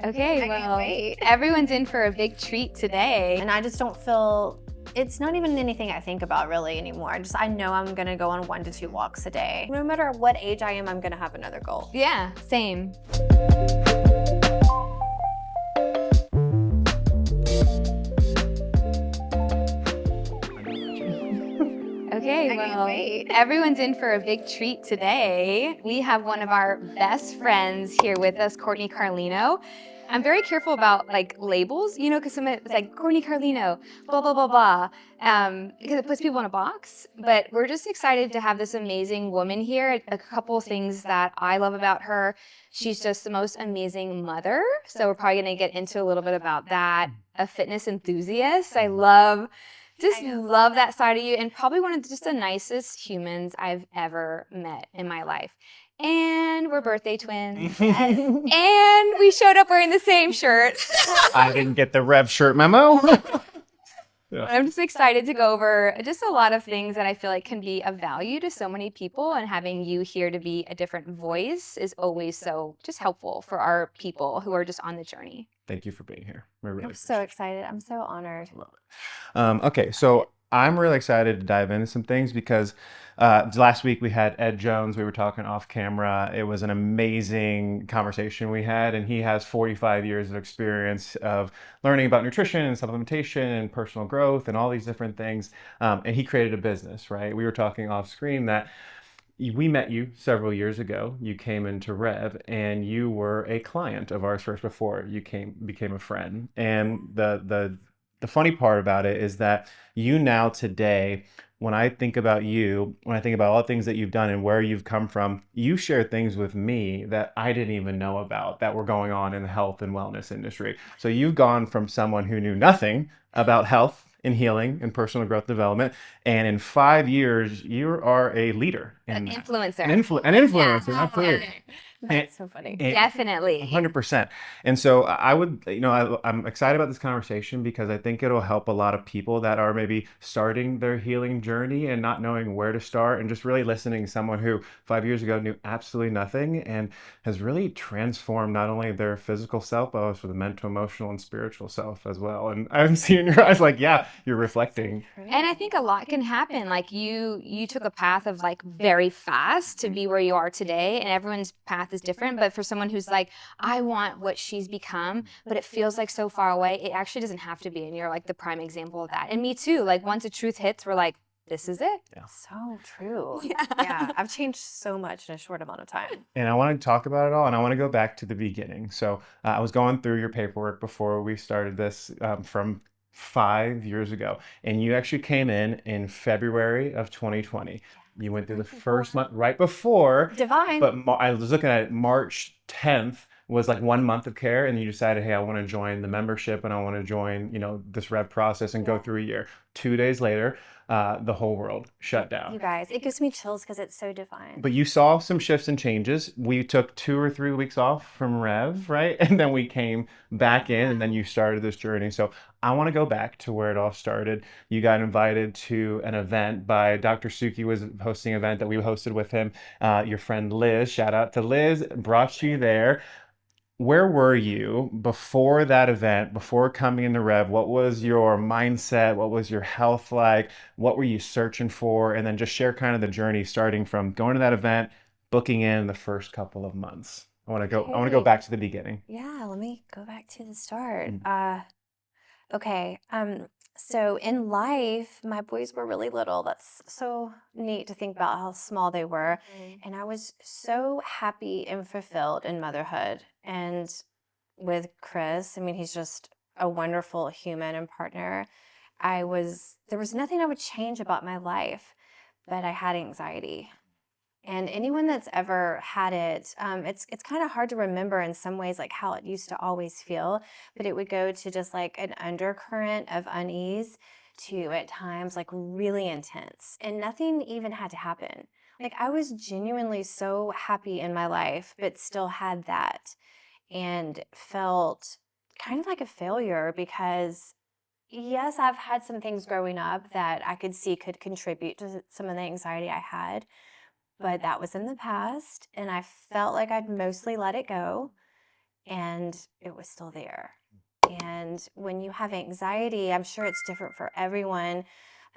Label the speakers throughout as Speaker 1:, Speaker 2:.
Speaker 1: Okay, well, everyone's in for a big treat today.
Speaker 2: And I just don't feel, it's not even anything I think about really anymore. I know I'm gonna go on 1 to 2 walks a day. No matter what age I am, I'm gonna have another goal.
Speaker 1: Yeah, same. Okay, well, everyone's in for a big treat today. We have one of our best friends here with us, Courtney Carlino. I'm very careful about like labels, you know, because it's like Courtney Carlino, blah, blah, blah, blah, because it puts people in a box. But we're just excited to have this amazing woman here. A couple things that I love about her. She's just the most amazing mother. So we're probably going to get into a little bit about that. A fitness enthusiast. I love that side of you, and probably one of just the nicest humans I've ever met in my life. And we're birthday twins. And we showed up wearing the same shirt.
Speaker 3: I didn't get the Rev shirt memo.
Speaker 1: Yeah. I'm just excited to go over just a lot of things that I feel like can be of value to so many people, and having you here to be a different voice is always so just helpful for our people who are just on the journey.
Speaker 3: Thank you for being here.
Speaker 2: I'm so excited. I'm so honored.
Speaker 3: Love it. Okay, so I'm really excited to dive into some things because last week we had Ed Jones. We were talking off camera. It was an amazing conversation we had, and he has 45 years of experience of learning about nutrition and supplementation and personal growth and all these different things. And he created a business, right? We were talking off screen that we met you several years ago. You came into Rev, and you were a client of ours first before you became a friend. And the funny part about it is that you now today, when I think about you, when I think about all the things that you've done and where you've come from, you share things with me that I didn't even know about that were going on in the health and wellness industry. So you've gone from someone who knew nothing about health and healing and personal growth development, and in 5 years you are a leader,
Speaker 1: an influencer,
Speaker 3: an influencer.
Speaker 1: Yeah.
Speaker 3: Absolutely.
Speaker 2: That's so funny.
Speaker 1: Definitely.
Speaker 3: 100%. And so I would, I'm excited about this conversation because I think it'll help a lot of people that are maybe starting their healing journey and not knowing where to start, and just really listening to someone who 5 years ago knew absolutely nothing and has really transformed not only their physical self, but also the mental, emotional, and spiritual self as well. And I'm seeing your eyes like, yeah, you're reflecting.
Speaker 1: And I think a lot can happen. Like you took a path of like very fast to be where you are today, and everyone's path is different. But for someone who's like, I want what she's become, but it feels like so far away, it actually doesn't have to be. And you're like the prime example of that. And me too. Like once the truth hits, we're like, this is it.
Speaker 3: Yeah.
Speaker 2: So true. Yeah. I've changed so much in a short amount of time.
Speaker 3: And I want to talk about it all, and I want to go back to the beginning. So I was going through your paperwork before we started this from 5 years ago, and you actually came in February of 2020. You went through the first month right before.
Speaker 2: Divine.
Speaker 3: But I was looking at it, March 10th was like 1 month of care, and you decided, hey, I want to join the membership and I want to join, this Rev process and go through a year. 2 days later, the whole world shut down.
Speaker 2: You guys, it gives me chills because it's so divine.
Speaker 3: But you saw some shifts and changes. We took 2 or 3 weeks off from Rev, right? And then we came back in, and then you started this journey. So I want to go back to where it all started. You got invited to an event by Dr. Suki, was hosting an event that we hosted with him. Your friend Liz, shout out to Liz, brought you there. Where were you before that event, before coming into Rev? What was your mindset? What was your health like? What were you searching for? And then just share kind of the journey starting from going to that event, booking in the first couple of months. I want to go back to the beginning.
Speaker 2: Yeah, let me go back to the start. Okay. So in life, my boys were really little. That's so neat to think about how small they were. And I was so happy and fulfilled in motherhood. And with Chris, I mean, he's just a wonderful human and partner. There was nothing I would change about my life, but I had anxiety. And anyone that's ever had it, it's kind of hard to remember in some ways, like how it used to always feel, but it would go to just like an undercurrent of unease to at times like really intense, and nothing even had to happen. Like I was genuinely so happy in my life, but still had that, and felt kind of like a failure because yes, I've had some things growing up that I could see could contribute to some of the anxiety I had. But that was in the past, and I felt like I'd mostly let it go. and it was still there. And when you have anxiety, I'm sure it's different for everyone.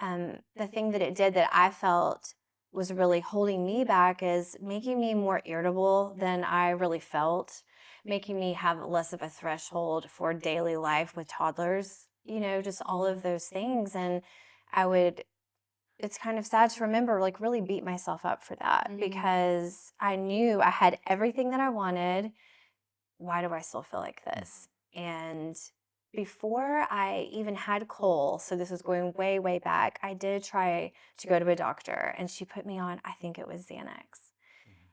Speaker 2: The thing that it did that I felt was really holding me back is making me more irritable than I really felt, making me have less of a threshold for daily life with toddlers, just all of those things. And it's kind of sad to remember, like, really beat myself up for that because I knew I had everything that I wanted. Why do I still feel like this? And before I even had Cole, so this is going way, way back, I did try to go to a doctor, and she put me on, I think it was Xanax.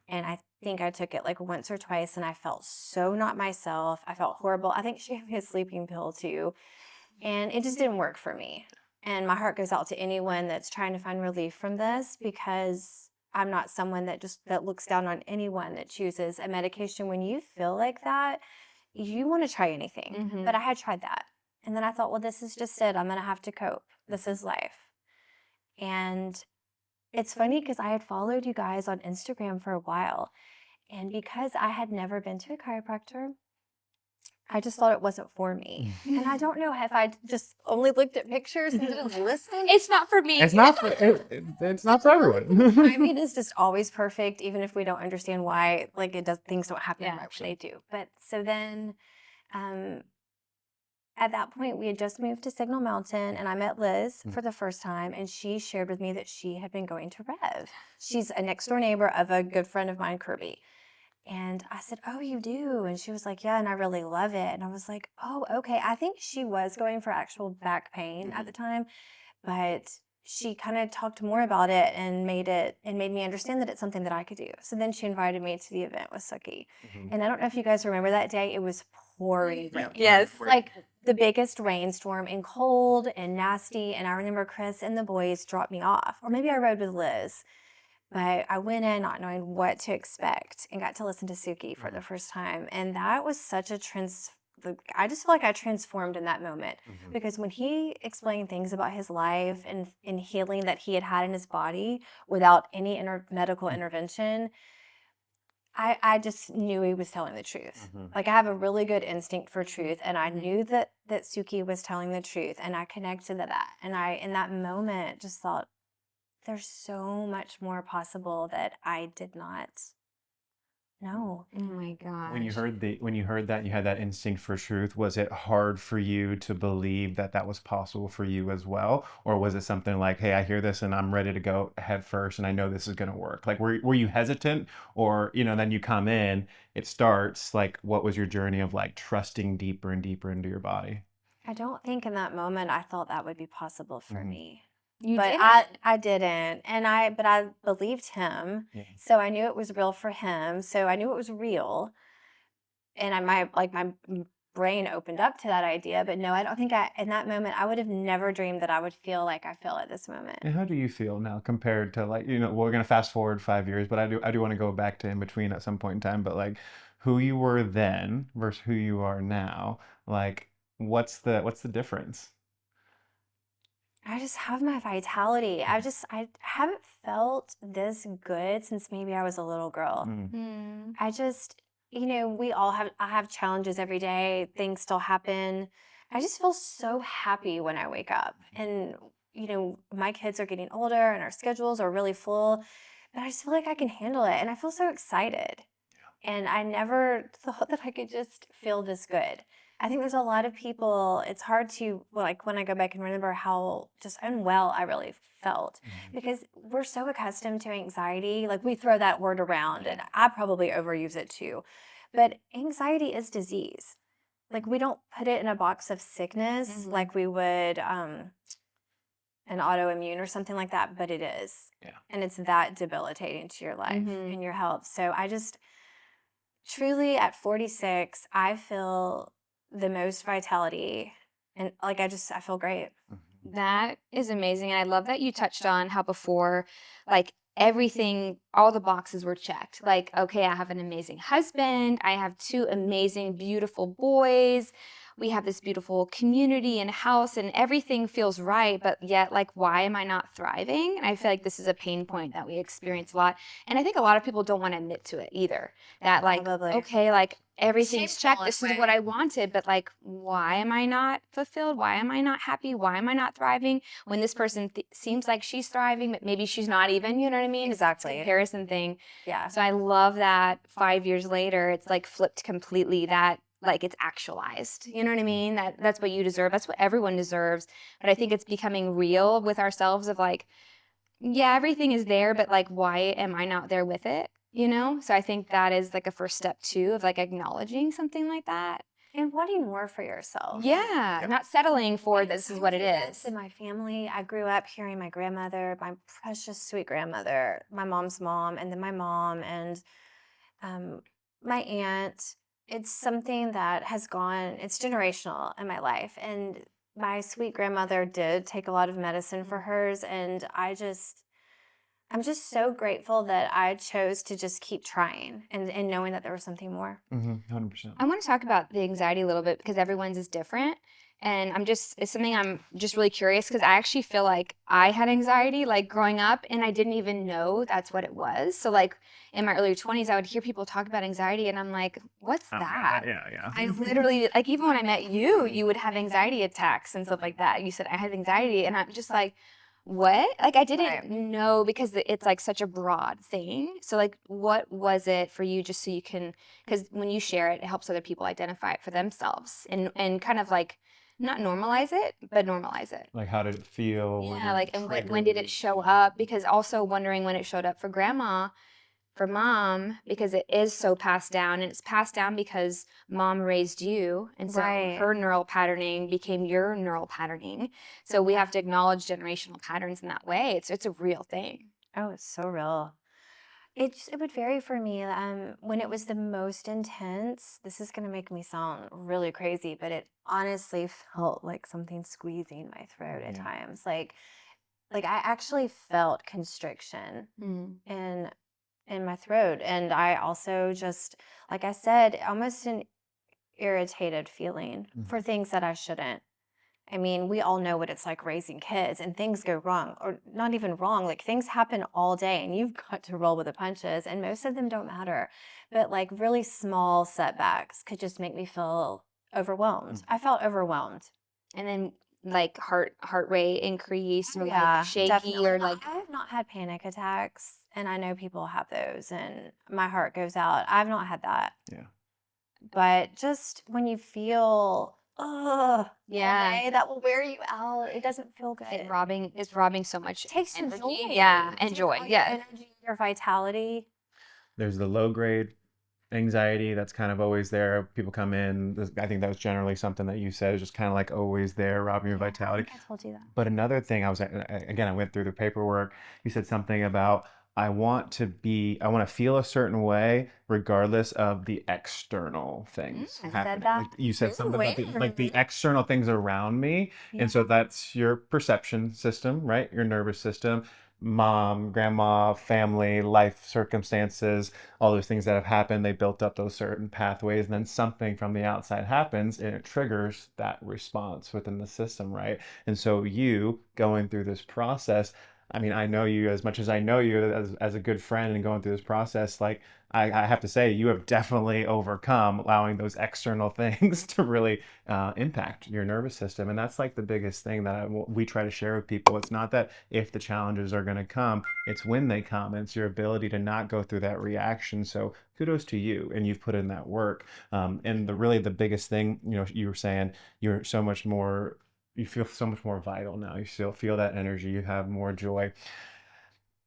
Speaker 2: And I think I took it like once or twice, and I felt so not myself. I felt horrible. I think she gave me a sleeping pill too, and it just didn't work for me. And my heart goes out to anyone that's trying to find relief from this, because I'm not someone that looks down on anyone that chooses a medication. When you feel like that, you want to try anything. But I had tried that. And then I thought, well, this is just it. I'm going to have to cope. This is life. And it's funny because I had followed you guys on Instagram for a while. And because I had never been to a chiropractor, I just thought it wasn't for me. And I don't know if I just only looked at pictures and didn't listen.
Speaker 1: It's not for me.
Speaker 3: It's not for everyone.
Speaker 2: I mean, it's just always perfect, even if we don't understand why, like, things don't happen right when they do. But so then at that point, we had just moved to Signal Mountain, and I met Liz for the first time, and she shared with me that she had been going to Rev. She's a next door neighbor of a good friend of mine, Kirby. And I said, oh, you do? And she was like, yeah, and I really love it. And I was like, oh, okay. I think she was going for actual back pain at the time, but she kind of talked more about it and made me understand that it's something that I could do. So then she invited me to the event with Suki. And I don't know if you guys remember that day. It was pouring rain.
Speaker 1: Yes.
Speaker 2: Like the biggest rainstorm, and cold and nasty. And I remember Chris and the boys dropped me off. Or maybe I rode with Liz. But I went in not knowing what to expect and got to listen to Suki for the first time. And that was such a I just feel like I transformed in that moment. Because when he explained things about his life and healing that he had in his body without any medical intervention, I just knew he was telling the truth. Like, I have a really good instinct for truth, and I knew that Suki was telling the truth, and I connected to that. And I, in that moment, just thought, there's so much more possible that I did not know.
Speaker 1: Oh my gosh.
Speaker 3: When you heard that, you had that instinct for truth. Was it hard for you to believe that that was possible for you as well, or was it something like, hey, I hear this and I'm ready to go head first, and I know this is going to work? Like, were you hesitant, or then you come in, it starts, like, what was your journey of like trusting deeper and deeper into your body?
Speaker 2: I don't think in that moment I thought that would be possible for me.
Speaker 1: You
Speaker 2: but
Speaker 1: didn't.
Speaker 2: I didn't, and I believed him, so I knew it was real for him. So I knew it was real, and my brain opened up to that idea. But no, I don't think in that moment I would have never dreamed that I would feel like I feel at this moment.
Speaker 3: And how do you feel now compared to, like, we're gonna fast forward 5 years, but I do want to go back to in between at some point in time. But like, who you were then versus who you are now, like, what's the difference?
Speaker 2: I just have my vitality. I haven't felt this good since maybe I was a little girl. I just, I have challenges every day. Things still happen. I just feel so happy when I wake up. And, my kids are getting older and our schedules are really full, but I just feel like I can handle it. And I feel so excited. And I never thought that I could just feel this good. I think there's a lot of people, it's hard to, like, when I go back and remember how just unwell I really felt, because we're so accustomed to anxiety. Like, we throw that word around, and I probably overuse it too. But anxiety is disease. Like, we don't put it in a box of sickness like we would an autoimmune or something like that, but it is. Yeah. And it's that debilitating to your life and your health. So I just, truly, at 46, I feel the most vitality, and like I feel great.
Speaker 1: That is amazing. And I love that you touched on how before, like, everything, all the boxes were checked. Like, okay, I have an amazing husband, I have 2 amazing, beautiful boys, we have this beautiful community and house, and everything feels right, but yet, like, why am I not thriving? And I feel like this is a pain point that we experience a lot. And I think a lot of people don't want to admit to it either. That, like, okay, like, everything's checked.
Speaker 2: Shameful
Speaker 1: This
Speaker 2: in a
Speaker 1: is what
Speaker 2: way.
Speaker 1: I wanted, but like, why am I not fulfilled? Why am I not happy? Why am I not thriving when this person seems like she's thriving, but maybe she's not even, you know what I mean? It's this
Speaker 2: Exactly.
Speaker 1: comparison thing.
Speaker 2: Yeah.
Speaker 1: So I love that 5 years later, it's like flipped completely, that like it's actualized. You know what I mean? That's what you deserve. That's what everyone deserves. But I think it's becoming real with ourselves of like, yeah, everything is there, but like, why am I not there with it? You know? So I think that is like a first step too of like acknowledging something like that.
Speaker 2: And wanting more for yourself.
Speaker 1: Yeah, not settling for this is what it is.
Speaker 2: In my family, I grew up hearing my grandmother, my precious sweet grandmother, my mom's mom, and then my mom and my aunt. It's something that has gone, it's generational in my life. And my sweet grandmother did take a lot of medicine for hers. And I'm just so grateful that I chose to just keep trying and knowing that there was something more.
Speaker 3: 100%.
Speaker 1: I want to talk about the anxiety a little bit because everyone's is different. And it's something I'm just really curious because I actually feel like I had anxiety like growing up and I didn't even know that's what it was. So like in my early 20s, I would hear people talk about anxiety and I'm like, what's that?
Speaker 3: Yeah.
Speaker 1: I literally, like even when I met you, you would have anxiety attacks and stuff like that. You said I had anxiety and I'm just like, what? Like I didn't know because it's like such a broad thing. So like what was it for you just so you can, because when you share it, it helps other people identify it for themselves and kind of like not normalize it, but normalize it.
Speaker 3: Like, how did it feel?
Speaker 1: Yeah, like, and when did it show up? Because also wondering when it showed up for grandma, for mom, because it is so passed down, and it's passed down because mom raised you, and so her neural patterning became your neural patterning. So we have to acknowledge generational patterns in that way. It's a real thing.
Speaker 2: Oh, it's so real. It would vary for me. When it was the most intense, this is going to make me sound really crazy, but it honestly felt like something squeezing my throat at times. Like I actually felt constriction in my throat, and I also just, like I said, almost an irritated feeling for things that I shouldn't. I mean, we all know what it's like raising kids and things go wrong, or not even wrong. Like things happen all day and you've got to roll with the punches, and most of them don't matter. But like really small setbacks could just make me feel overwhelmed. I felt overwhelmed.
Speaker 1: And then like heart rate increase or
Speaker 2: Yeah,
Speaker 1: like shaky
Speaker 2: definitely.
Speaker 1: or like
Speaker 2: I have not had panic attacks, and I know people have those, and my heart goes out. I've not had that.
Speaker 3: Yeah.
Speaker 2: But just when you feel, all
Speaker 1: yeah,
Speaker 2: day, that will wear you out. It doesn't feel good.
Speaker 1: it's robbing so much
Speaker 2: It takes your
Speaker 1: energy.
Speaker 2: joy.
Speaker 1: Yeah,
Speaker 2: It
Speaker 1: and
Speaker 2: takes
Speaker 1: joy.
Speaker 2: all
Speaker 1: Yeah.
Speaker 2: your energy, your vitality.
Speaker 3: There's the low grade anxiety that's kind of always there. People come in. I think that was generally something that you said is just kind of like always there, robbing your vitality.
Speaker 2: I think I told you that.
Speaker 3: But another thing, I went through the paperwork. You said something about I want to feel a certain way regardless of the external things
Speaker 2: I said
Speaker 3: happening.
Speaker 2: that.
Speaker 3: Like you said something about the
Speaker 2: Where?
Speaker 3: external things around me. And so that's your perception system, right? Your nervous system, mom, grandma, family, life circumstances, all those things that have happened. They built up those certain pathways, and then something from the outside happens and it triggers that response within the system, right? And so you going through this process, I mean, I know you as much as I know you as a good friend, and going through this process, like I have to say, you have definitely overcome allowing those external things to really impact your nervous system. And that's like the biggest thing that we try to share with people. It's not that if the challenges are going to come, it's when they come. And it's your ability to not go through that reaction. So kudos to you, and you've put in that work. And the biggest thing, you were saying you're so much more. You feel so much more vital now. You still feel that energy. You have more joy.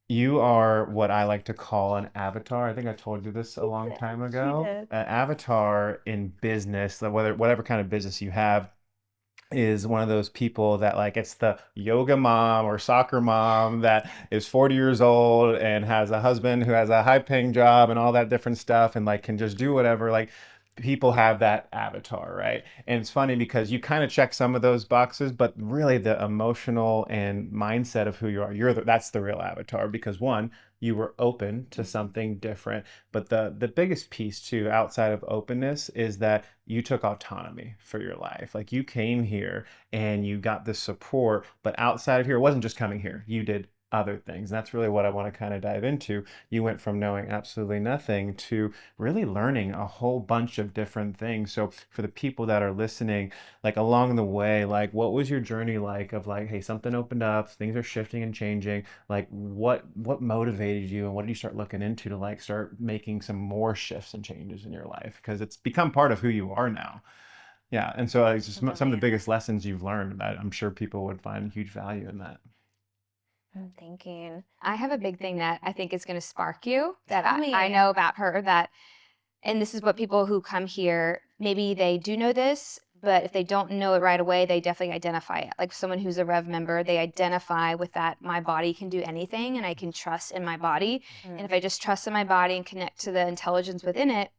Speaker 3: You are what I like to call an avatar. I think I told you this a long time ago.
Speaker 2: did.
Speaker 3: An avatar in business, whatever kind of business you have, is one of those people that like it's the yoga mom or soccer mom that is 40 years old and has a husband who has a high paying job and all that different stuff and like can just do whatever. Like people have that avatar, right? And it's funny because you kind of check some of those boxes, but really the emotional and mindset of who you are, that's the real avatar. Because one, you were open to something different, but the biggest piece too outside of openness is that you took autonomy for your life. Like you came here and you got this support, but outside of here, it wasn't just coming here. You did other things. And that's really what I want to kind of dive into. You went from knowing absolutely nothing to really learning a whole bunch of different things. So for the people that are listening, like along the way, like what was your journey like of like, hey, something opened up, things are shifting and changing. Like what motivated you and what did you start looking into to like start making some more shifts and changes in your life? Because it's become part of who you are now. Yeah. And so it's just some of the biggest lessons you've learned that I'm sure people would find huge value in that.
Speaker 2: I'm thinking.
Speaker 1: I have a big thing that I think is going to spark you that
Speaker 2: Tell me.
Speaker 1: I know about her that, and this is what people who come here, maybe they do know this, but if they don't know it right away, they definitely identify it. Like someone who's a Rev member, they identify with that my body can do anything and I can trust in my body. And if I just trust in my body and connect to the intelligence within it,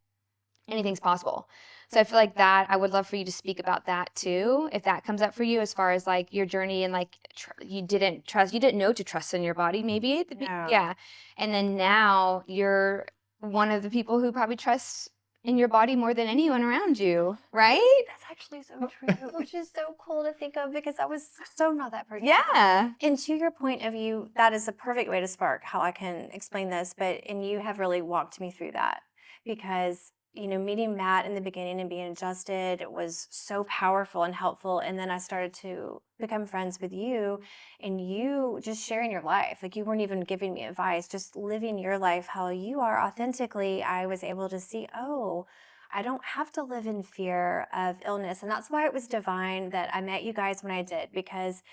Speaker 1: anything's possible. So I feel like that I would love for you to speak about that too, if that comes up for you as far as like your journey and like you didn't know to trust in your body maybe.
Speaker 2: No.
Speaker 1: Yeah. And then now you're one of the people who probably trusts in your body more than anyone around you, right?
Speaker 2: That's actually so true, which is so cool to think of because I was so not that person.
Speaker 1: Yeah.
Speaker 2: And to your point of view, that is a perfect way to spark how I can explain this, and you have really walked me through that because meeting Matt in the beginning and being adjusted was so powerful and helpful. And then I started to become friends with you and you just sharing your life. Like you weren't even giving me advice, just living your life how you are authentically. I was able to see, oh, I don't have to live in fear of illness. And that's why it was divine that I met you guys when I did, because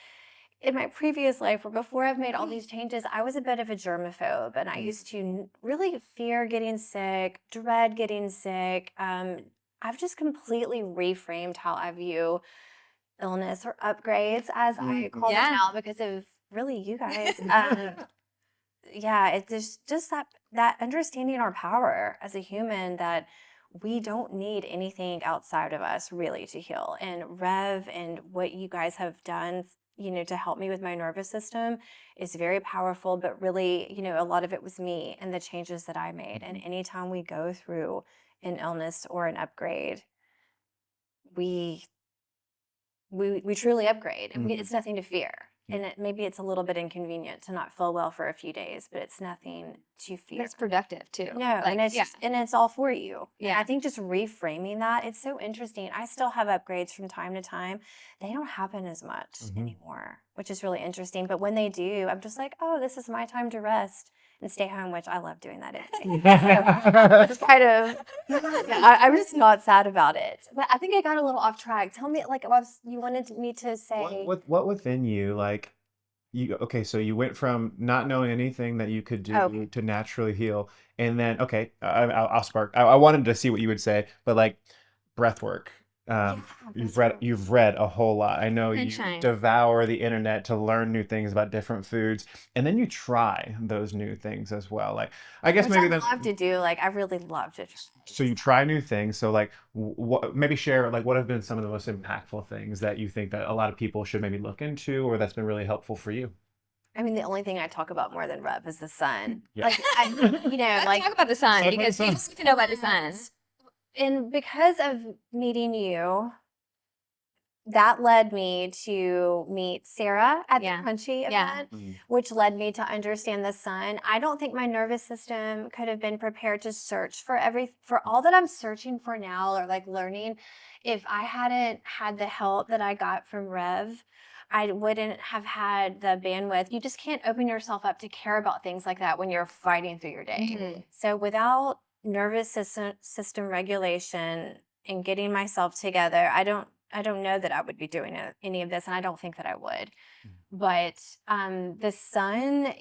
Speaker 2: in my previous life or before I've made all these changes, I was a bit of a germaphobe and I used to really fear getting sick, dread getting sick. I've just completely reframed how I view illness or upgrades, as I call them now, because of really you guys. Yeah, it's just that understanding our power as a human, that we don't need anything outside of us really to heal. And Rev and what you guys have done, to help me with my nervous system is very powerful, but really, a lot of it was me and the changes that I made. And anytime we go through an illness or an upgrade, we truly upgrade. It's nothing to fear. And maybe it's a little bit inconvenient to not feel well for a few days, but it's nothing to fear.
Speaker 1: It's productive too.
Speaker 2: No, and it's all for you.
Speaker 1: Yeah.
Speaker 2: And I think just reframing that, it's so interesting. I still have upgrades from time to time. They don't happen as much anymore, which is really interesting. But when they do, I'm just like, oh, this is my time to rest and stay home, which I love doing that anyway. So it's kind of, I'm just not sad about it. But I think I got a little off track. Tell me, like, you wanted me to say.
Speaker 3: What within you, like, so you went from not knowing anything that you could do to naturally heal. And then, I'll spark. I wanted to see what you would say, but like breath work. You've read a whole lot. I know you devour the internet to learn new things about different foods, and then you try those new things as well. Like, I guess maybe that's
Speaker 2: love to do. Like, I really love to.
Speaker 3: So you try new things. So like, maybe share like what have been some of the most impactful things that you think that a lot of people should maybe look into, or that's been really helpful for you.
Speaker 2: I mean, the only thing I talk about more than Rev is the sun.
Speaker 3: Yeah.
Speaker 2: Like,
Speaker 1: Let's talk about the sun because you just need to know about the sun.
Speaker 2: And because of meeting you, that led me to meet Sarah at the Crunchy event, which led me to understand the sun. I don't think my nervous system could have been prepared to search for all that I'm searching for now, or like learning. If I hadn't had the help that I got from Rev, I wouldn't have had the bandwidth. You just can't open yourself up to care about things like that when you're fighting through your day. So without nervous system regulation and getting myself together, I don't know that I would be doing any of this, and I don't think that I would. But the sun,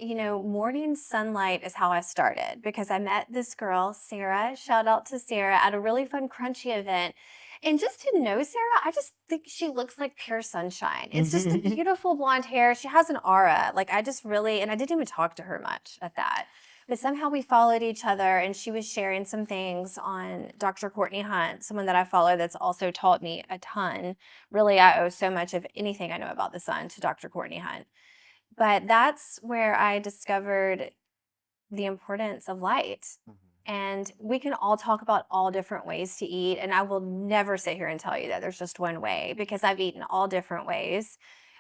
Speaker 2: morning sunlight is how I started, because I met this girl, Sarah, shout out to Sarah, at a really fun Crunchy event. And just to know Sarah, I just think she looks like pure sunshine. It's just a beautiful blonde hair. She has an aura. Like, I didn't even talk to her much at that. But somehow we followed each other, and she was sharing some things on Dr. Courtney Hunt, someone that I follow that's also taught me a ton. Really, I owe so much of anything I know about the sun to Dr. Courtney Hunt. But that's where I discovered the importance of light. And we can all talk about all different ways to eat, and I will never sit here and tell you that there's just one way, because I've eaten all different ways.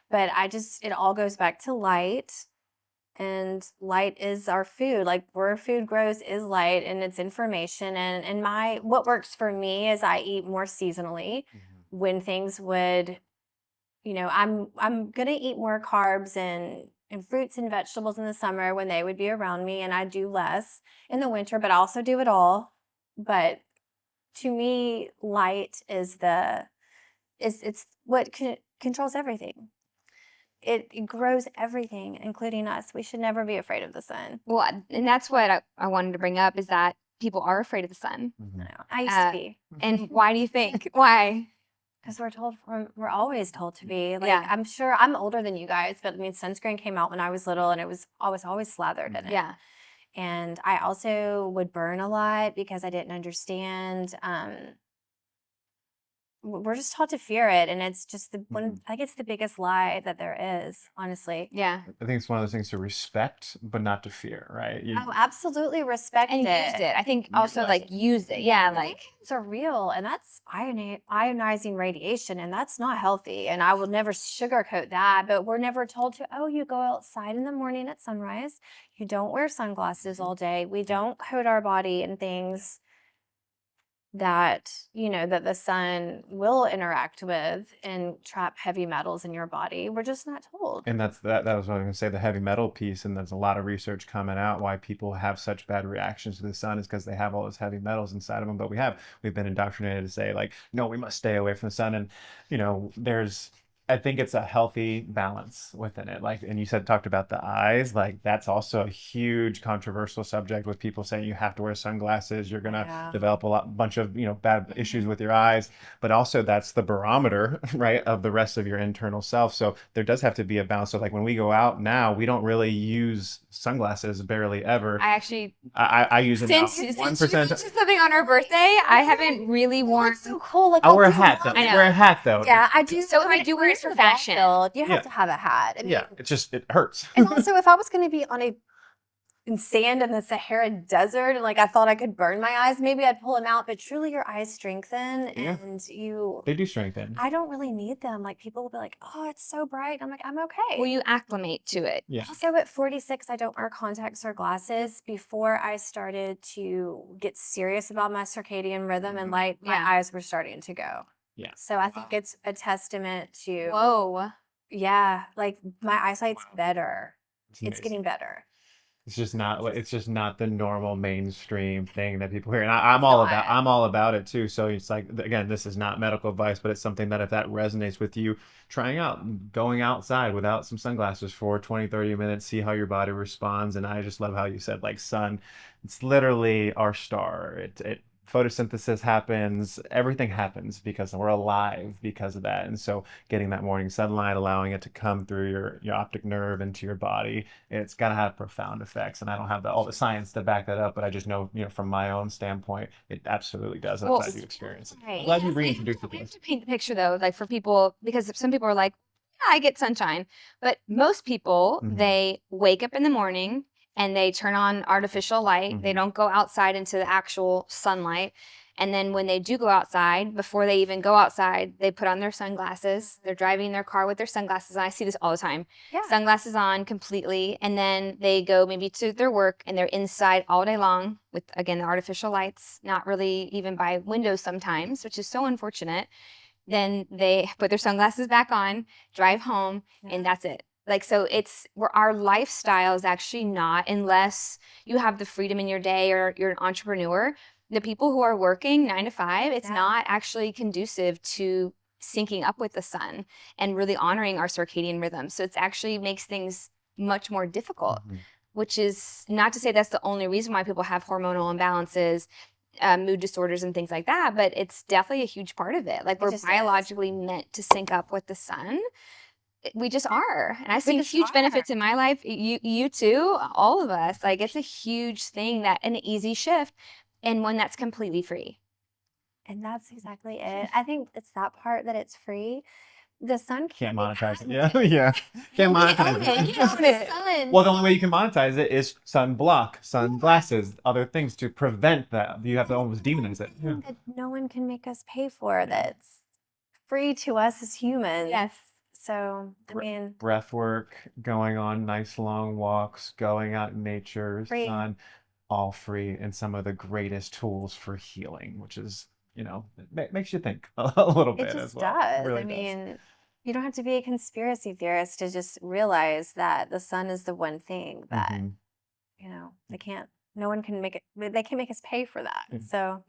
Speaker 2: But it all goes back to light. and light is our food. Like where food grows is light, and it's information. And what works for me is I eat more seasonally when things would, I'm gonna eat more carbs and fruits and vegetables in the summer when they would be around me, and I do less in the winter, but I also do it all. But to me, light is it's what controls everything. It grows everything, including us. We should never be afraid of the sun.
Speaker 1: Well, and that's what I wanted to bring up is that people are afraid of the sun.
Speaker 2: I used to be.
Speaker 1: And why do you think? Why?
Speaker 2: Because we're always told to be. Like, I'm sure I'm older than you guys, but I mean, sunscreen came out when I was little, and I was always slathered in it.
Speaker 1: Yeah.
Speaker 2: And I also would burn a lot because I didn't understand. We're just taught to fear it, and it's just I think it's the biggest lie that there is, honestly.
Speaker 1: Yeah.
Speaker 3: I think it's one of those things to respect, but not to fear, right?
Speaker 2: Oh, absolutely respect
Speaker 1: And
Speaker 2: it.
Speaker 1: used it. I think also like use it. Yeah, like
Speaker 2: it's a real, and that's ionizing radiation, and that's not healthy. And I will never sugarcoat that, but we're never told to, oh, you go outside in the morning at sunrise. You don't wear sunglasses all day. We don't coat our body in things that, that the sun will interact with and trap heavy metals in your body. We're just not told.
Speaker 3: And that was what I was going to say, the heavy metal piece. And there's a lot of research coming out why people have such bad reactions to the sun is because they have all those heavy metals inside of them. But we've been indoctrinated to say like, no, we must stay away from the sun. And, I think it's a healthy balance within it. Like, and you talked about the eyes, like that's also a huge controversial subject with people saying you have to wear sunglasses. You're going to develop bunch of, bad issues with your eyes, but also that's the barometer, right, of the rest of your internal self. So there does have to be a balance. So like when we go out now, we don't really use sunglasses barely ever.
Speaker 1: I actually,
Speaker 3: I use it now.
Speaker 1: since you mentioned something on our birthday, I haven't really worn.
Speaker 2: That's so cool. Like,
Speaker 3: I wear a hat though. I wear a hat though.
Speaker 2: Yeah, I do.
Speaker 1: So if I do wear it for fashion,
Speaker 2: you have to have a hat. I mean,
Speaker 3: it hurts.
Speaker 2: And also, if I was going to be in sand in the Sahara Desert, and like I thought I could burn my eyes, maybe I'd pull them out. But truly, your eyes strengthen, and
Speaker 3: they do strengthen.
Speaker 2: I don't really need them. Like people will be like, "Oh, it's so bright." I'm like, "I'm okay."
Speaker 1: Well, you acclimate to it.
Speaker 3: Yeah.
Speaker 2: Also, at 46, I don't wear contacts or glasses. Before I started to get serious about my circadian rhythm and light, my eyes were starting to go.
Speaker 3: Yeah.
Speaker 2: So I think it's a testament to.
Speaker 1: Whoa.
Speaker 2: Yeah, like my eyesight's better. It's getting better.
Speaker 3: It's just not the normal mainstream thing that people hear. And I'm all about it too. So it's like, again, this is not medical advice, but it's something that if that resonates with you, going outside without some sunglasses for 20, 30 minutes, see how your body responds. And I just love how you said like sun, it's literally our star. It photosynthesis happens, everything happens because we're alive because of that. And so getting that morning sunlight, allowing it to come through your optic nerve into your body, it's got to have profound effects. And I don't have all the science to back that up, but I just know, from my own standpoint, it absolutely does. And I do experience it.
Speaker 1: Right.
Speaker 3: I'm glad you reintroduced it.
Speaker 1: We have to paint the picture though, like for people, because some people are like, yeah, I get sunshine. But most people, they wake up in the morning and they turn on artificial light. They don't go outside into the actual sunlight. And then when they do go outside, before they even go outside, they put on their sunglasses. They're driving their car with their sunglasses. And I see this all the time. Yeah. Sunglasses on completely. And then they go maybe to their work and they're inside all day long with, again, the artificial lights, not really even by windows sometimes, which is so unfortunate. Then they put their sunglasses back on, drive home, and that's it. Like, so our lifestyle is actually not, unless you have the freedom in your day or you're an entrepreneur, the people who are working 9 to 5, it's not actually conducive to syncing up with the sun and really honoring our circadian rhythm. So it actually makes things much more difficult, which is not to say that's the only reason why people have hormonal imbalances, mood disorders and things like that, but it's definitely a huge part of it. Like we're biologically meant to sync up with the sun. We just are. And I've seen huge benefits in my life. You too, all of us. Like it's a huge thing, that an easy shift and one that's completely free.
Speaker 2: And that's exactly it. I think it's that part that it's free. The sun
Speaker 3: can't monetize it. Yeah. Can't monetize it.
Speaker 2: Sun.
Speaker 3: Well, the only way you can monetize it is sunblock, sunglasses, other things to prevent that. You have to almost demonize it. Yeah.
Speaker 2: That no one can make us pay for, that's free to us as humans.
Speaker 1: Yes.
Speaker 2: So, I mean,
Speaker 3: breath work, going on nice long walks, going out in nature,
Speaker 2: free.
Speaker 3: sun, all free, and some of the greatest tools for healing, which is, it makes you think a little
Speaker 2: It
Speaker 3: bit
Speaker 2: just
Speaker 3: as well. It
Speaker 2: does.
Speaker 3: really
Speaker 2: I
Speaker 3: does.
Speaker 2: mean, you don't have to be a conspiracy theorist to just realize that the sun is the one thing that,
Speaker 3: Mhm.
Speaker 2: no one can make it, they can't make us pay for that. So,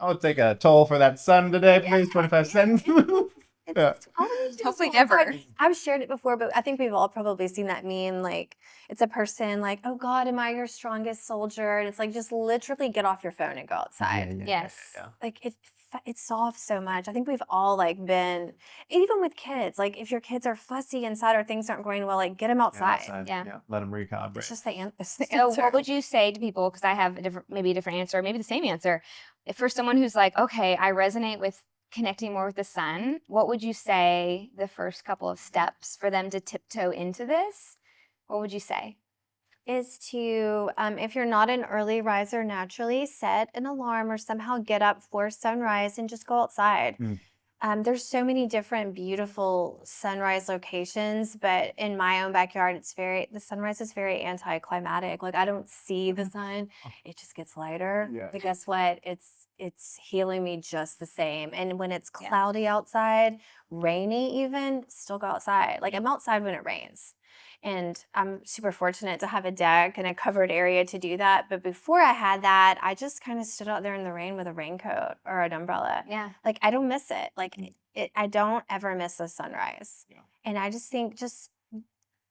Speaker 3: I'll take a toll for that sun today, please. 25 cents. Yeah.
Speaker 2: it's always just
Speaker 1: Hopefully
Speaker 2: it's like-
Speaker 1: never.
Speaker 2: I've shared it before, but I think we've all probably seen that meme. Like, it's a person like, "Oh God, am I your strongest soldier?" And it's like, just literally get off your phone and go outside.
Speaker 1: Yes.
Speaker 2: Like it solves so much. I think we've all like been, even with kids. Like, if your kids are fussy inside or things aren't going well, like get them outside.
Speaker 1: Yeah.
Speaker 3: Let them recalibrate.
Speaker 2: It's just the, it's the
Speaker 1: So
Speaker 2: answer.
Speaker 1: what would you say to people, because I have maybe a different answer, maybe the same answer. If for someone who's like, okay, I resonate with connecting more with the sun, what would you say the first couple of steps for them to tiptoe into this? What would you say?
Speaker 2: Is to, if you're not an early riser naturally, set an alarm or somehow get up for sunrise and just go outside. There's so many different beautiful sunrise locations, but in my own backyard, the sunrise is very anticlimactic. Like, I don't see the sun; it just gets lighter.
Speaker 3: Yeah.
Speaker 2: But guess what? It's healing me just the same. And when it's cloudy outside, rainy even, still go outside. Like, I'm outside when it rains. And I'm super fortunate to have a deck and a covered area to do that. But before I had that, I just kind of stood out there in the rain with a raincoat or an umbrella.
Speaker 1: Yeah.
Speaker 2: Like, I don't miss it. Like, I don't ever miss a sunrise.
Speaker 3: Yeah.
Speaker 2: And I just think just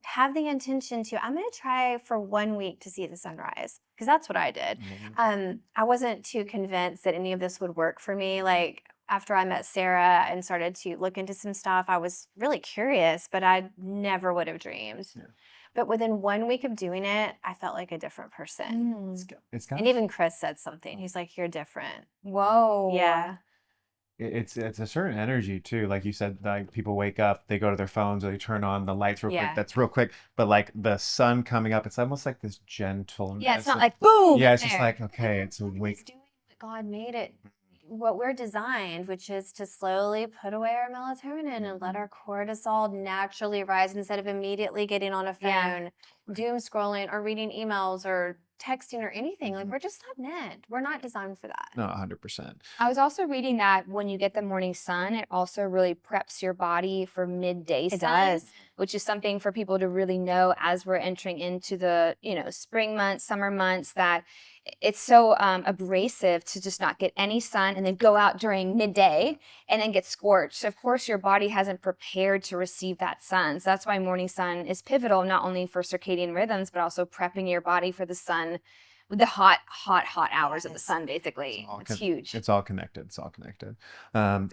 Speaker 2: have the intention to, I'm going to try for 1 week to see the sunrise. Because that's what I did. I wasn't too convinced that any of this would work for me. Like, after I met Sarah and started to look into some stuff, I was really curious, but I never would have dreamed.
Speaker 3: Yeah.
Speaker 2: But within 1 week of doing it, I felt like a different person.
Speaker 3: It's got
Speaker 2: And even Chris said something. He's like, "You're different."
Speaker 1: Whoa.
Speaker 2: Yeah.
Speaker 3: it's a certain energy too. Like you said, like people wake up, they go to their phones or they turn on the lights real quick.
Speaker 2: Yeah.
Speaker 3: That's real quick. But like the sun coming up, it's almost like this gentleness.
Speaker 1: Yeah, it's not like boom.
Speaker 3: Yeah, it's just
Speaker 1: there.
Speaker 3: like, okay, it's a
Speaker 2: It's
Speaker 3: wake.
Speaker 2: doing what God made it, what we're designed, which is to slowly put away our melatonin and let our cortisol naturally rise instead of immediately getting on a phone, doom scrolling or reading emails or texting or anything. Like, we're just not meant. We're not designed for that.
Speaker 3: No, 100%.
Speaker 1: I was also reading that when you get the morning sun, it also really preps your body for midday sun.
Speaker 2: It does.
Speaker 1: Which is something for people to really know as we're entering into the, spring months, summer months, that it's so abrasive to just not get any sun and then go out during midday and then get scorched. Of course, your body hasn't prepared to receive that sun. So that's why morning sun is pivotal, not only for circadian rhythms, but also prepping your body for the sun, with the hot hours of the sun, basically. It's huge.
Speaker 3: It's all connected. It's all connected.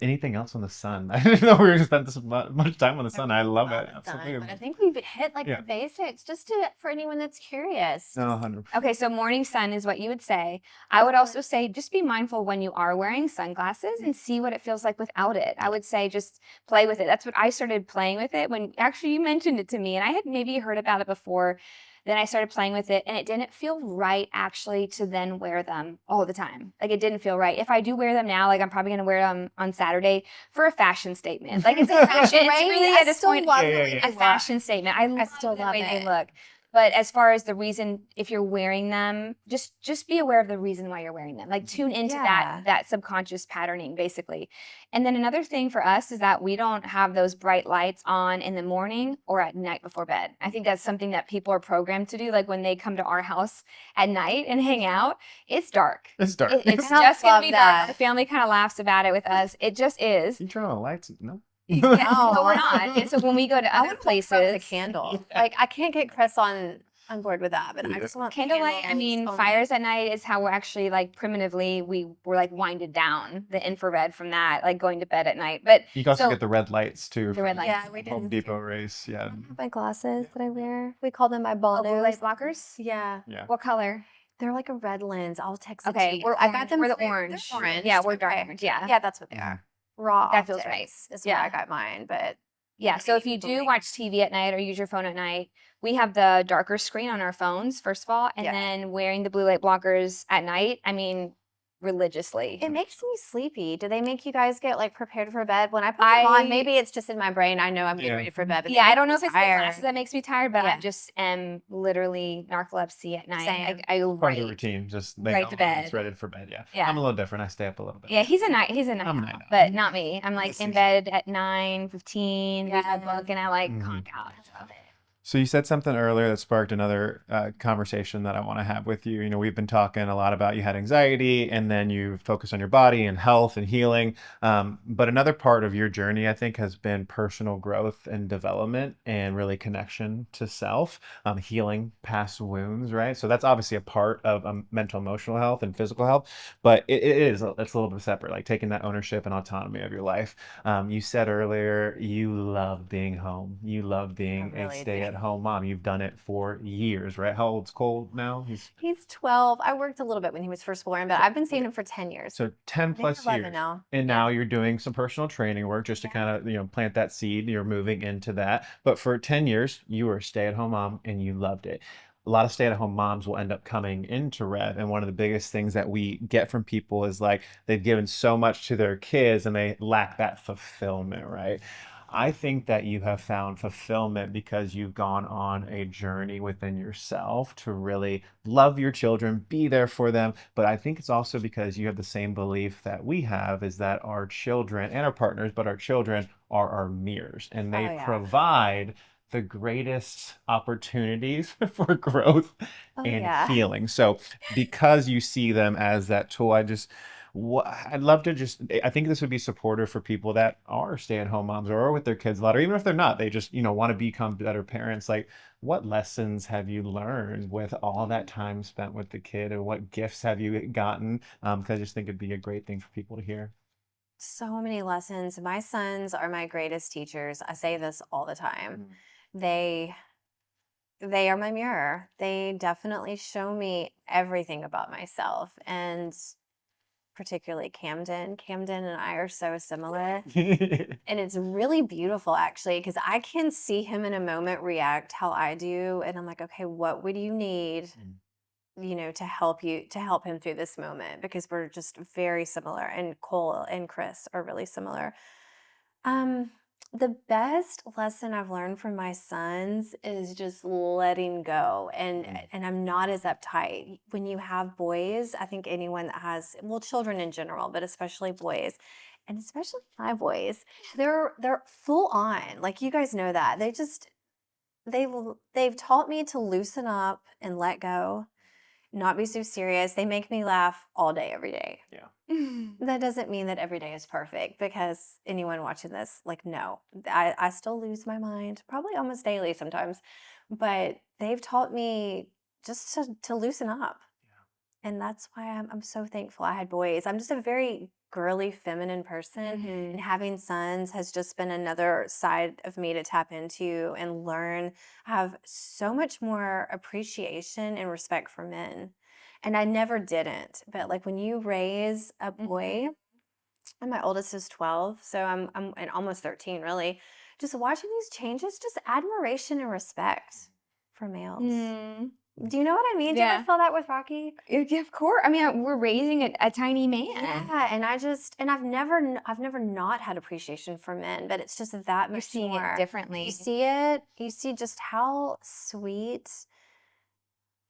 Speaker 3: Anything else on the sun? I didn't know we were going to spend this much time on the sun. I love it. Absolutely.
Speaker 2: But I think we've hit the basics just for anyone that's curious.
Speaker 3: No, 100%.
Speaker 1: Okay, so morning sun is what you would say. I would also say just be mindful when you are wearing sunglasses and see what it feels like without it. I would say just play with it. That's what I started playing with it when actually you mentioned it to me, and I had maybe heard about it before. Then I started playing with it, and it didn't feel right actually to then wear them all the time. Like, it didn't feel right. If I do wear them now, like I'm probably gonna wear them on Saturday for a fashion statement. Like, it's a fashion. It's really at this point a fashion statement. I still love the way they look. But as far as the reason, if you're wearing them, just be aware of the reason why you're wearing them. Like, tune into that subconscious patterning, basically. And then another thing for us is that we don't have those bright lights on in the morning or at night before bed. I think that's something that people are programmed to do. Like, when they come to our house at night and hang out, it's dark.
Speaker 3: It's dark.
Speaker 1: It's just going to be dark. The family kind of laughs about it with us. It just is.
Speaker 3: You turn on the lights? No.
Speaker 1: No, we're not. And so when we go to other places,
Speaker 2: the candle. Like, I can't get Chris on board with that, but I just want
Speaker 1: candlelight. I mean,
Speaker 2: candles
Speaker 1: fires at night is how we're actually, like, primitively we were like winded down the infrared from that, like going to bed at night. But
Speaker 3: you can also get the red lights too.
Speaker 1: The red lights.
Speaker 2: Yeah, we
Speaker 3: Home
Speaker 2: did.
Speaker 3: Depot race. Yeah.
Speaker 2: I have my glasses that I wear. We call them my
Speaker 1: blue light
Speaker 2: bonos.
Speaker 1: blockers.
Speaker 2: Yeah.
Speaker 3: Yeah.
Speaker 1: What color?
Speaker 2: They're like a red lens. I'll text it to
Speaker 1: Okay,
Speaker 2: you. I got them.
Speaker 1: We're the
Speaker 2: they're
Speaker 1: orange.
Speaker 2: orange.
Speaker 1: Yeah, we're dark
Speaker 2: Okay.
Speaker 1: orange. Yeah.
Speaker 2: Yeah, that's what they are. Raw.
Speaker 1: That feels
Speaker 2: optics
Speaker 1: right.
Speaker 2: Is where I got mine, but
Speaker 1: Yeah, so if you do watch TV at night or use your phone at night, we have the darker screen on our phones, first of all, and then wearing the blue light blockers at night. I mean, religiously.
Speaker 2: It makes me sleepy. Do they make you guys get like prepared for bed? When I put them on, maybe it's just in my brain. I know I'm getting ready for bed. But
Speaker 1: Yeah, I don't know if it's the
Speaker 2: tired.
Speaker 1: glasses that makes me tired, but
Speaker 2: Yeah.
Speaker 1: I just am literally narcolepsy at night.
Speaker 2: Same.
Speaker 1: Like, I go
Speaker 3: Part of the
Speaker 1: right,
Speaker 3: routine, just
Speaker 1: right to bed.
Speaker 3: It's ready for bed. Yeah.
Speaker 1: Yeah.
Speaker 3: I'm a little different. I stay up a little bit.
Speaker 1: Yeah, he's a night
Speaker 3: I'm a
Speaker 1: owl,
Speaker 3: night owl.
Speaker 1: but not me. I'm like
Speaker 3: This
Speaker 1: in
Speaker 3: is-
Speaker 1: bed at 9:15, read my book, and I like
Speaker 3: Mhm.
Speaker 1: conk out. I love it.
Speaker 3: So you said something earlier that sparked another conversation that I want to have with you. You know, we've been talking a lot about you had anxiety, and then you focus on your body and health and healing. But another part of your journey, I think, has been personal growth and development, and really connection to self, healing past wounds, right? So that's obviously a part of mental, emotional health and physical health, but it's a little bit separate, like taking that ownership and autonomy of your life. You said earlier you love being home. You love being a stay-at-home mom. You've done it for years, right? How old's Cole now?
Speaker 2: He's 12. I worked a little bit when he was first born, but I've been seeing him for 10 years.
Speaker 3: So 10 plus
Speaker 2: 11
Speaker 3: years.
Speaker 2: now.
Speaker 3: And now you're doing some personal training work just to kind of, plant that seed. You're moving into that. But for 10 years, you were a stay-at-home mom and you loved it. A lot of stay-at-home moms will end up coming into Rev, and one of the biggest things that we get from people is like they've given so much to their kids and they lack that fulfillment, right? I think that you have found fulfillment because you've gone on a journey within yourself to really love your children, be there for them. But I think it's also because you have the same belief that we have, is that our children and our partners, but our children are our mirrors, and they provide the greatest opportunities for growth and healing. So because you see them as that tool, I'd love to I think this would be supportive for people that are stay-at-home moms or are with their kids a lot, or even if they're not, they just, want to become better parents. Like, what lessons have you learned with all that time spent with the kid, and what gifts have you gotten? Because I just think it'd be a great thing for people to hear.
Speaker 2: So many lessons. My sons are my greatest teachers. I say this all the time. They are my mirror. They definitely show me everything about myself, and particularly Camden. Camden and I are so similar. And it's really beautiful, actually, because I can see him in a moment react how I do. And I'm like, okay, what would you need, to help him through this moment? Because we're just very similar. And Cole and Chris are really similar. The best lesson I've learned from my sons is just letting go, and I'm not as uptight. When you have boys, I think anyone that has, well, children in general, but especially boys, and especially my boys, they're full on. Like, you guys know that. They've taught me to loosen up and let go, not be so serious. They make me laugh all day, every day.
Speaker 3: Yeah.
Speaker 2: That doesn't mean that every day is perfect, because anyone watching this, like, no, I still lose my mind, probably almost daily sometimes, but they've taught me just to loosen up. And that's why I'm so thankful I had boys. I'm just a very girly, feminine person, and having sons has just been another side of me to tap into and learn. I have so much more appreciation and respect for men. And I never didn't. But like, when you raise a boy, and my oldest is 12, so I'm and almost 13, really, just watching these changes, just admiration and respect for males. Do you know what I mean? Do you ever feel that with Rocky?
Speaker 1: Yeah, of course. I mean, we're raising a tiny man.
Speaker 2: Yeah, and I've never not had appreciation for men, but it's just that much
Speaker 1: You're seeing
Speaker 2: more.
Speaker 1: it differently.
Speaker 2: You see it. You see just how sweet,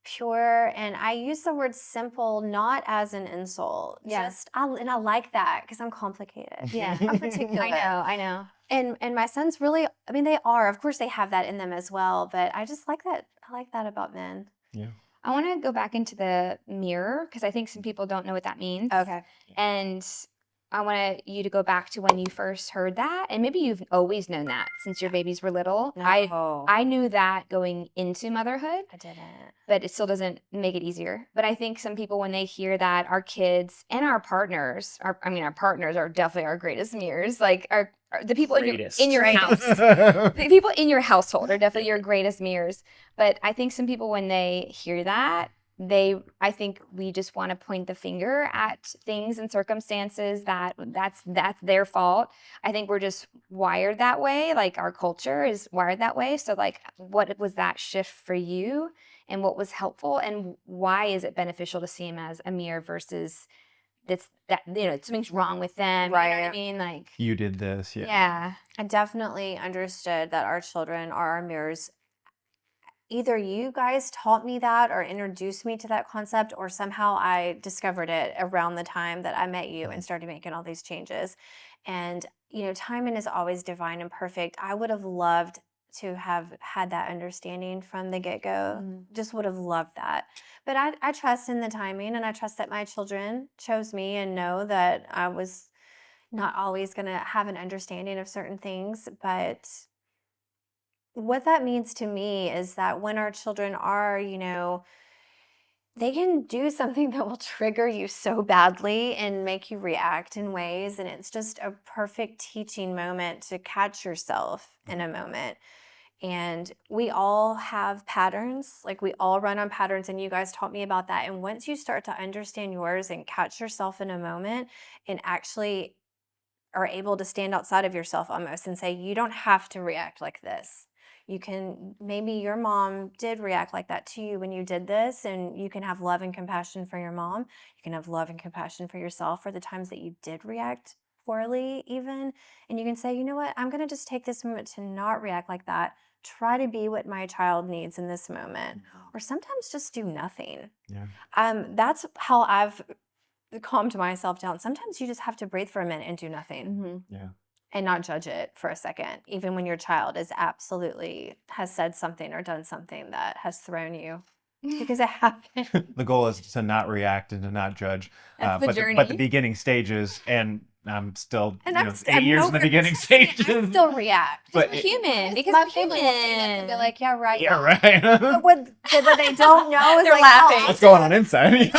Speaker 2: pure, and I use the word simple not as an insult. And I like that, because I'm complicated.
Speaker 1: Yeah.
Speaker 2: I'm particular.
Speaker 1: I know.
Speaker 2: And my sons really, I mean, they are. Of course, they have that in them as well, but I just like that. I like that about men.
Speaker 3: Yeah.
Speaker 1: I want to go back into the mirror, because I think some people don't know what that means.
Speaker 2: Okay.
Speaker 1: And I want you to go back to when you first heard that, and maybe you've always known that since your babies were little.
Speaker 2: No.
Speaker 1: I knew that going into motherhood.
Speaker 2: I didn't.
Speaker 1: But it still doesn't make it easier. But I think some people, when they hear that, our kids and our partners, our partners are definitely our greatest mirrors. Like, are the people in your house, the people in your household are definitely your greatest mirrors. But I think some people, when they hear that, I think we just want to point the finger at things and circumstances that's their fault. I think we're just wired that way. Like, our culture is wired that way. So, like, what was that shift for you, and what was helpful, and why is it beneficial to see him as a mirror versus something's wrong with them.
Speaker 2: Right.
Speaker 1: You know what I mean? Like,
Speaker 3: You did this. Yeah.
Speaker 1: yeah.
Speaker 2: I definitely understood that our children are our mirrors. Either you guys taught me that or introduced me to that concept, or somehow I discovered it around the time that I met you and started making all these changes. And, timing is always divine and perfect. I would have loved to have had that understanding from the get-go. Just would have loved that. But I trust in the timing, and I trust that my children chose me and know that I was not always going to have an understanding of certain things. But what that means to me is that when our children are, they can do something that will trigger you so badly and make you react in ways. And it's just a perfect teaching moment to catch yourself in a moment. And we all have patterns, like we all run on patterns, and you guys taught me about that. And once you start to understand yours and catch yourself in a moment and actually are able to stand outside of yourself almost and say, you don't have to react like this. Maybe your mom did react like that to you when you did this, and you can have love and compassion for your mom. You can have love and compassion for yourself for the times that you did react poorly even. And you can say, you know what, I'm going to just take this moment to not react like that. Try to be what my child needs in this moment. Or sometimes just do nothing.
Speaker 3: Yeah.
Speaker 2: That's how I've calmed myself down. Sometimes you just have to breathe for a minute and do nothing.
Speaker 3: Yeah.
Speaker 2: And not judge it for a second, even when your child has said something or done something that has thrown you, because it happens.
Speaker 3: The goal is to not react and to not judge.
Speaker 1: That's the
Speaker 3: but
Speaker 1: journey.
Speaker 3: But the beginning stages, and I'm still
Speaker 2: And
Speaker 3: 8 years in the beginning stages.
Speaker 2: I still react.
Speaker 3: But
Speaker 1: We're human. Because
Speaker 2: My
Speaker 1: we're
Speaker 2: family will say that and be
Speaker 1: human.
Speaker 2: like, yeah, right.
Speaker 3: Yeah, right.
Speaker 2: But what they don't know is
Speaker 1: They're
Speaker 2: like,
Speaker 1: laughing.
Speaker 3: What's going on inside?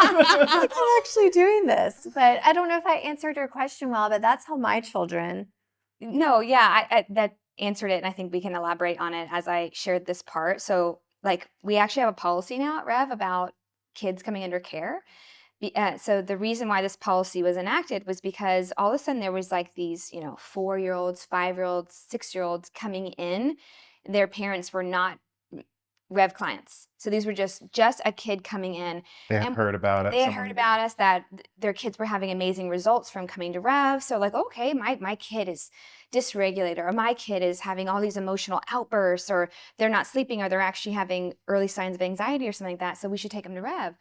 Speaker 2: I'm actually doing this. But I don't know if I answered your question well, but that's how my children.
Speaker 1: No, yeah, I that answered it, and I think we can elaborate on it as I shared this part. So, like, we actually have a policy now at Rev about kids coming under care. So the reason why this policy was enacted was because all of a sudden there was like these, 4-year-olds, 5-year-olds, 6-year-olds coming in. Their parents were not Rev clients. So these were just a kid coming in.
Speaker 3: They had heard about it.
Speaker 1: They had heard about us, that their kids were having amazing results from coming to Rev. So like, okay, my kid is dysregulated, or my kid is having all these emotional outbursts, or they're not sleeping, or they're actually having early signs of anxiety or something like that. So we should take them to Rev.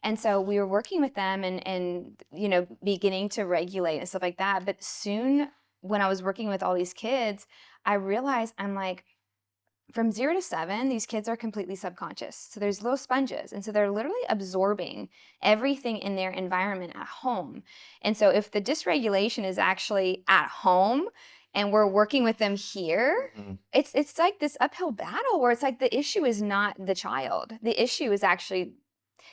Speaker 1: And so we were working with them and beginning to regulate and stuff like that. But soon, when I was working with all these kids, I realized, I'm like, from 0 to 7, these kids are completely subconscious. So there's little sponges. And so they're literally absorbing everything in their environment at home. And so if the dysregulation is actually at home and we're working with them here, it's like this uphill battle where it's like the issue is not the child. The issue is actually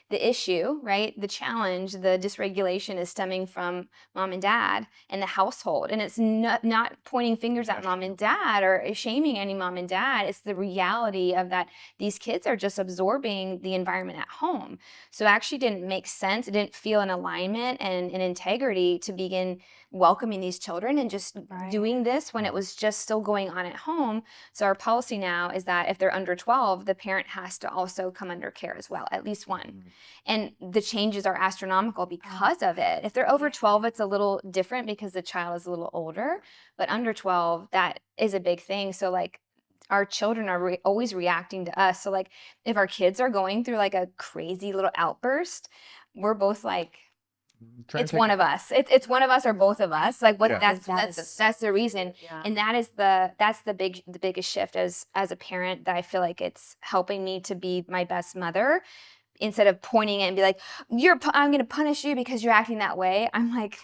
Speaker 1: the issue, right? The challenge, the dysregulation is stemming from mom and dad and the household. And it's not pointing fingers at mom and dad or shaming any mom and dad. It's the reality of that these kids are just absorbing the environment at home. So it actually didn't make sense. It didn't feel an alignment and an integrity to begin welcoming these children and just doing this when it was just still going on at home. So our policy now is that if they're under 12, the parent has to also come under care as well, at least one. And the changes are astronomical because of it. If they're over 12, it's a little different because the child is a little older, but under 12, that is a big thing. So like our children are always reacting to us. So like if our kids are going through like a crazy little outburst, we're both like, it's one of us. It's one of us or both of us. Like what?
Speaker 3: Yeah.
Speaker 1: That's the reason, and that's the biggest shift as a parent, that I feel like it's helping me to be my best mother. Instead of pointing it and be like, I'm going to punish you because you're acting that way. I'm like,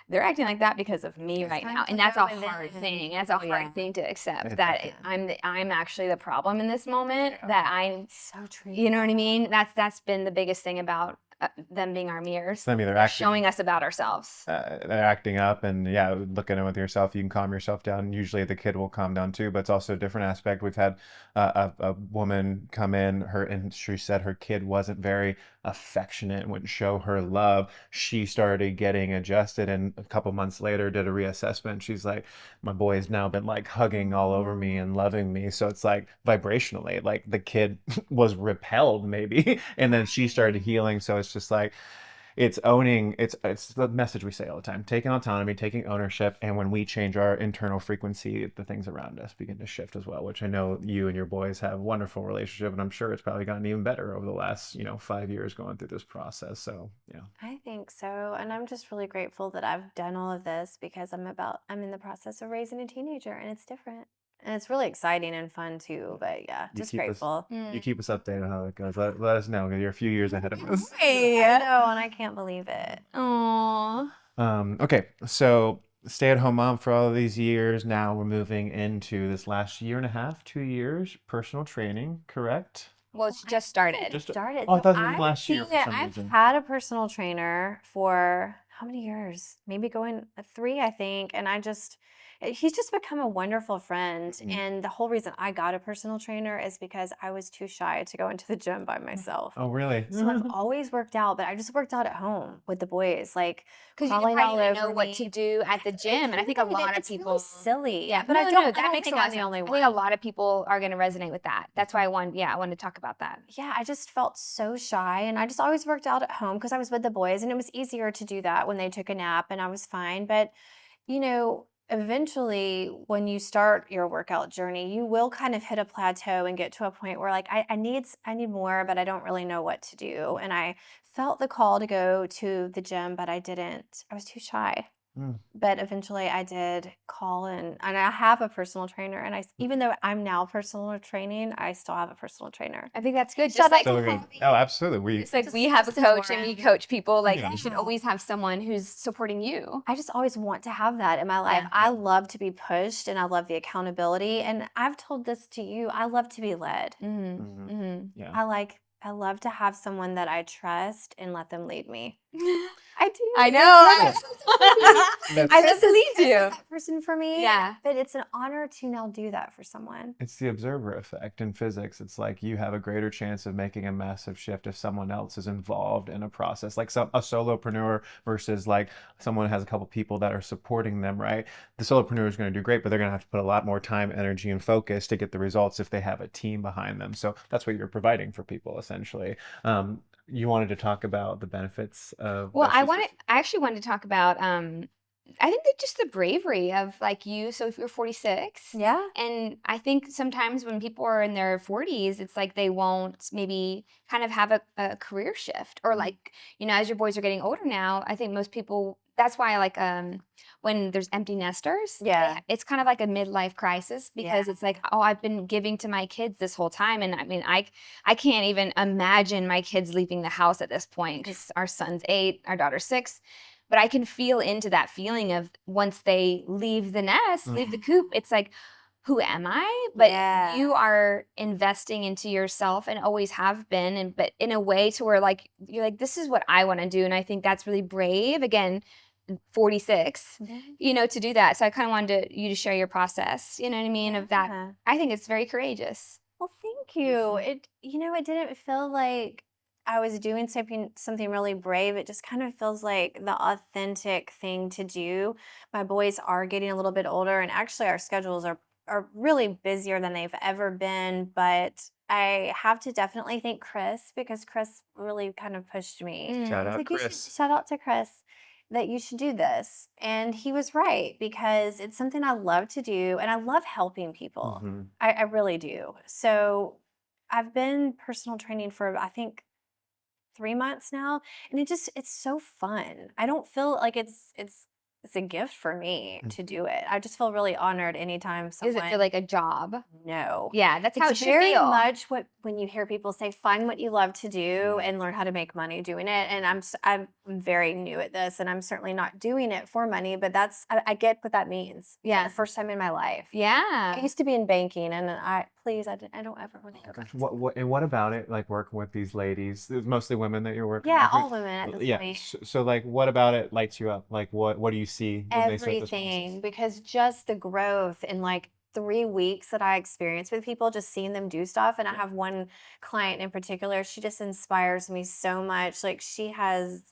Speaker 1: they're acting like that because of me right now, and that's a hard thing. That's a hard thing to accept, that I'm actually the problem in this moment. That I'm
Speaker 2: so true.
Speaker 1: You know what I mean? That's been the biggest thing about them being our mirrors.
Speaker 3: I mean, they're
Speaker 1: showing us about ourselves.
Speaker 3: They're acting up, and looking at it with yourself, you can calm yourself down. Usually the kid will calm down too, but it's also a different aspect. We've had a woman come in, and she said her kid wasn't very affectionate, wouldn't show her love. She started getting adjusted, and a couple months later did a reassessment. She's like, my boy has now been like hugging all over me and loving me. So it's like vibrationally, like the kid was repelled maybe, and then she started healing. So it's just like, it's owning, it's the message we say all the time, taking autonomy, taking ownership. And when we change our internal frequency, the things around us begin to shift as well, which I know you and your boys have a wonderful relationship. And I'm sure it's probably gotten even better over the last, 5 years going through this process. So, yeah.
Speaker 2: I think so. And I'm just really grateful that I've done all of this because I'm in the process of raising a teenager and it's different. And it's really exciting and fun too. But yeah,
Speaker 3: You
Speaker 2: just
Speaker 3: keep us,
Speaker 2: grateful.
Speaker 3: you keep us updated on how it goes. Let us know because you're a few years ahead of us.
Speaker 2: I know, and I can't believe it.
Speaker 1: Aww.
Speaker 3: Okay, so stay-at-home mom for all of these years. Now we're moving into this last year and a half, 2 years, personal training, correct?
Speaker 1: Well, it's just started.
Speaker 3: Just
Speaker 2: Started.
Speaker 3: Oh, I
Speaker 2: So
Speaker 3: thought it was
Speaker 2: I've
Speaker 3: last year for some
Speaker 2: I've
Speaker 3: reason.
Speaker 2: had a personal trainer for how many years? Maybe going 3, I think. And he's just become a wonderful friend.
Speaker 3: Mhm.
Speaker 2: And the whole reason I got a personal trainer is because I was too shy to go into the gym by myself.
Speaker 3: Oh, really?
Speaker 2: So I've always worked out, but I just worked out at home with the boys, like
Speaker 1: Because you
Speaker 2: crawling all
Speaker 1: probably
Speaker 2: over
Speaker 1: know what
Speaker 2: me.
Speaker 1: to do at the gym, and I think a lot of
Speaker 2: It's really
Speaker 1: people.
Speaker 2: silly.
Speaker 1: Yeah,
Speaker 2: but
Speaker 1: no,
Speaker 2: I
Speaker 1: no,
Speaker 2: don't.
Speaker 1: that
Speaker 2: I
Speaker 1: makes a
Speaker 2: think
Speaker 1: lot
Speaker 2: I'm
Speaker 1: of
Speaker 2: the
Speaker 1: sense.
Speaker 2: only
Speaker 1: I
Speaker 2: one.
Speaker 1: think a lot of people are going to resonate with that. That's why I wanted to talk about that.
Speaker 2: Yeah, I just felt so shy and I just always worked out at home because I was with the boys and it was easier to do that when they took a nap and I was fine. But, eventually when you start your workout journey, you will kind of hit a plateau and get to a point where like I need more, but I don't really know what to do. And I felt the call to go to the gym, but I didn't. I was too shy.
Speaker 3: Mm.
Speaker 2: But eventually I did call and I have a personal trainer and even though I'm now personal training, I still have a personal trainer.
Speaker 1: I think that's good.
Speaker 2: Shout
Speaker 1: Just like
Speaker 3: So we're good. Oh, absolutely.
Speaker 1: it's like
Speaker 2: Just-
Speaker 1: we have a
Speaker 2: just
Speaker 1: coach and
Speaker 2: adore
Speaker 1: we coach people. Like
Speaker 3: Yeah.
Speaker 1: you should always have someone who's supporting you.
Speaker 2: I just always want to have that in my life.
Speaker 1: Yeah.
Speaker 2: I love to be pushed and I love the accountability. And I've told this to you, I love to be led.
Speaker 1: Mm-hmm.
Speaker 3: Mhm.
Speaker 1: Mm-hmm.
Speaker 3: Yeah.
Speaker 2: I love to have someone that I trust and let them lead me. I do.
Speaker 1: I know.
Speaker 3: That's-
Speaker 1: I just believe
Speaker 2: Chris is
Speaker 1: you.
Speaker 2: that person for me.
Speaker 1: Yeah.
Speaker 2: But it's an honor to now do that for someone.
Speaker 3: It's the observer effect in physics. It's like you have a greater chance of making a massive shift if someone else is involved in a process, like a solopreneur versus like someone who has a couple people that are supporting them, right? The solopreneur is going to do great, but they're going to have to put a lot more time, energy, and focus to get the results if they have a team behind them. So that's what you're providing for people, essentially. You wanted to talk about the benefits of.
Speaker 1: Well, I actually wanted to talk about I think that just the bravery of like you. So if you're 46,
Speaker 2: Yeah.
Speaker 1: and I think sometimes when people are in their 40s, it's like they won't maybe kind of have a career shift or like, as your boys are getting older now, I think most people, that's why I like when there's empty nesters,
Speaker 2: Yeah.
Speaker 1: it's kind of like a midlife crisis because it's like, oh, I've been giving to my kids this whole time. And I mean, I can't even imagine my kids leaving the house at this point because our son's 8, our daughter's 6. But I can feel into that feeling of once they leave the nest, leave the coop, it's like, who am I? But
Speaker 2: Yeah.
Speaker 1: you are investing into yourself and always have been, but in a way to where like, you're like, this is what I want to do. And I think that's really brave. Again, 46, to do that. So I kind of wanted you to share your process, you know what I mean? Of that.
Speaker 2: Yeah.
Speaker 1: I think it's very courageous.
Speaker 2: Well, thank you. It didn't feel like I was doing something really brave. It just kind of feels like the authentic thing to do. My boys are getting a little bit older, and actually our schedules are really busier than they've ever been. But I have to definitely thank Chris because Chris really kind of pushed me.
Speaker 3: Shout
Speaker 2: He's
Speaker 3: out
Speaker 2: like,
Speaker 3: Chris.
Speaker 2: shout out to Chris that you should do this. And he was right because it's something I love to do and I love helping people.
Speaker 3: Mhm.
Speaker 2: I really do. So I've been personal training for, I think, 3 months now. And it's so fun. I don't feel like it's a gift for me to do it. I just feel really honored anytime
Speaker 1: Does
Speaker 2: someone.
Speaker 1: it feel like a job?
Speaker 2: No.
Speaker 1: Yeah, that's how it
Speaker 2: It's
Speaker 1: should
Speaker 2: very
Speaker 1: feel.
Speaker 2: much when you hear people say, find what you love to do and learn how to make money doing it. And I'm very new at this and I'm certainly not doing it for money, but I get what that means.
Speaker 1: Yeah.
Speaker 2: The first time in my life.
Speaker 1: Yeah.
Speaker 2: I used to be in banking and I don't ever want to go back.
Speaker 3: What about it? Like working with these ladies, it's mostly women that you're working
Speaker 2: Yeah,
Speaker 3: with.
Speaker 2: all women at this
Speaker 3: Yeah.
Speaker 2: point.
Speaker 3: So like, what about it lights you up? Like, what do you see when they start this process?
Speaker 2: Everything, because just the growth in like 3 weeks that I experience with people, just seeing them do stuff. And I have one client in particular, she just inspires me so much. Like she has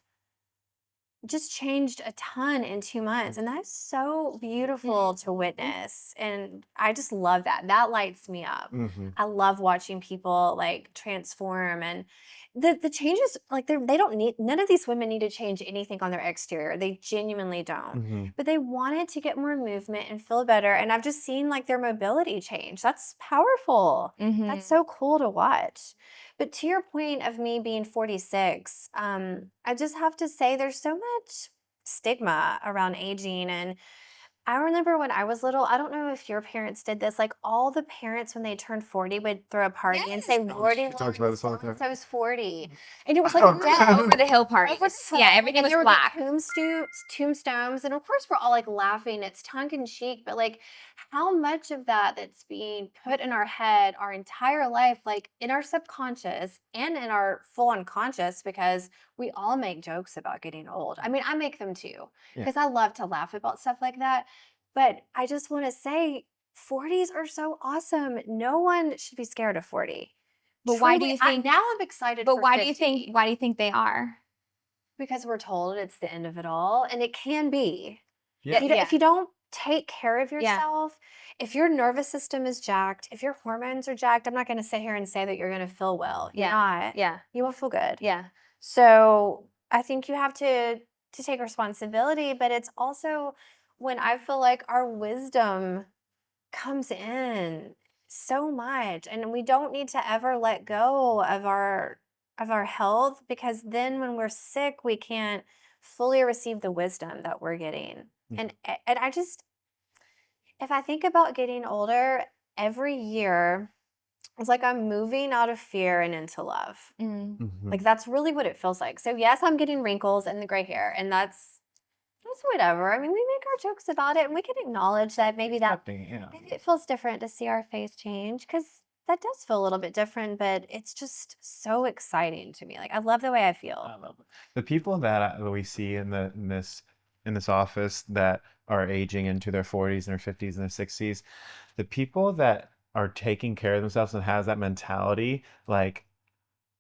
Speaker 2: just changed a ton in 2 months, and that's so beautiful to witness, and I just love that. That lights me up.
Speaker 3: Mm-hmm.
Speaker 2: I love watching people, like, transform, and the changes, like, they don't need none of these women need to change anything on their exterior. They genuinely don't.
Speaker 3: Mm-hmm.
Speaker 2: But they wanted to get more movement and feel better, and I've just seen, like, their mobility change. That's powerful. That's so cool to watch. But to your point of me being 46, I just have to say there's so much stigma around aging. And I remember when I was little, I don't know if your parents did this, like all the parents when they turned 40 would throw a party and say, Lordy,
Speaker 3: She talks about this all the time.
Speaker 2: so-and-so's 40. And it was like
Speaker 3: Oh,
Speaker 2: dead.
Speaker 1: Over the hill parties.
Speaker 2: Over the
Speaker 1: Yeah,
Speaker 2: hill.
Speaker 1: everything
Speaker 2: And
Speaker 1: was
Speaker 2: there would
Speaker 1: black.
Speaker 2: be tombstones. And of course, we're all like laughing. It's tongue in cheek. But like, how much of that's being put in our head our entire life, like in our subconscious and in our full unconscious, because we all make jokes about getting old. I mean, I make them too,
Speaker 3: Yeah.
Speaker 2: because I love to laugh about stuff like that. But I just want to say 40s are so awesome. No one should be scared of 40.
Speaker 1: But why do you think?
Speaker 2: Now I'm excited
Speaker 1: But
Speaker 2: for
Speaker 1: why
Speaker 2: 50.
Speaker 1: do you think? Why do you think they are?
Speaker 2: Because we're told it's the end of it all, and it can be.
Speaker 3: Yeah.
Speaker 2: If you don't take care of yourself, if your nervous system is jacked, if your hormones are jacked, I'm not going to sit here and say that you're going to feel well. You're not.
Speaker 1: Yeah.
Speaker 2: You won't feel good.
Speaker 1: Yeah.
Speaker 2: So I think you have to take responsibility, but it's also when I feel like our wisdom comes in so much, and we don't need to ever let go of our health, because then when we're sick, we can't fully receive the wisdom that we're getting. And I just, if I think about getting older, every year it's like I'm moving out of fear and into love.
Speaker 3: Mm-hmm.
Speaker 2: Like that's really what it feels like. So yes, I'm getting wrinkles and the gray hair, and that's whatever. I mean, we make our jokes about it, and we can acknowledge that maybe maybe it feels different to see our face change, because that does feel a little bit different, but it's just so exciting to me. Like I love the way I feel.
Speaker 3: I love it. The people that we see in this office that are aging into their 40s and their 50s and their 60s, the people that are taking care of themselves and has that mentality, like,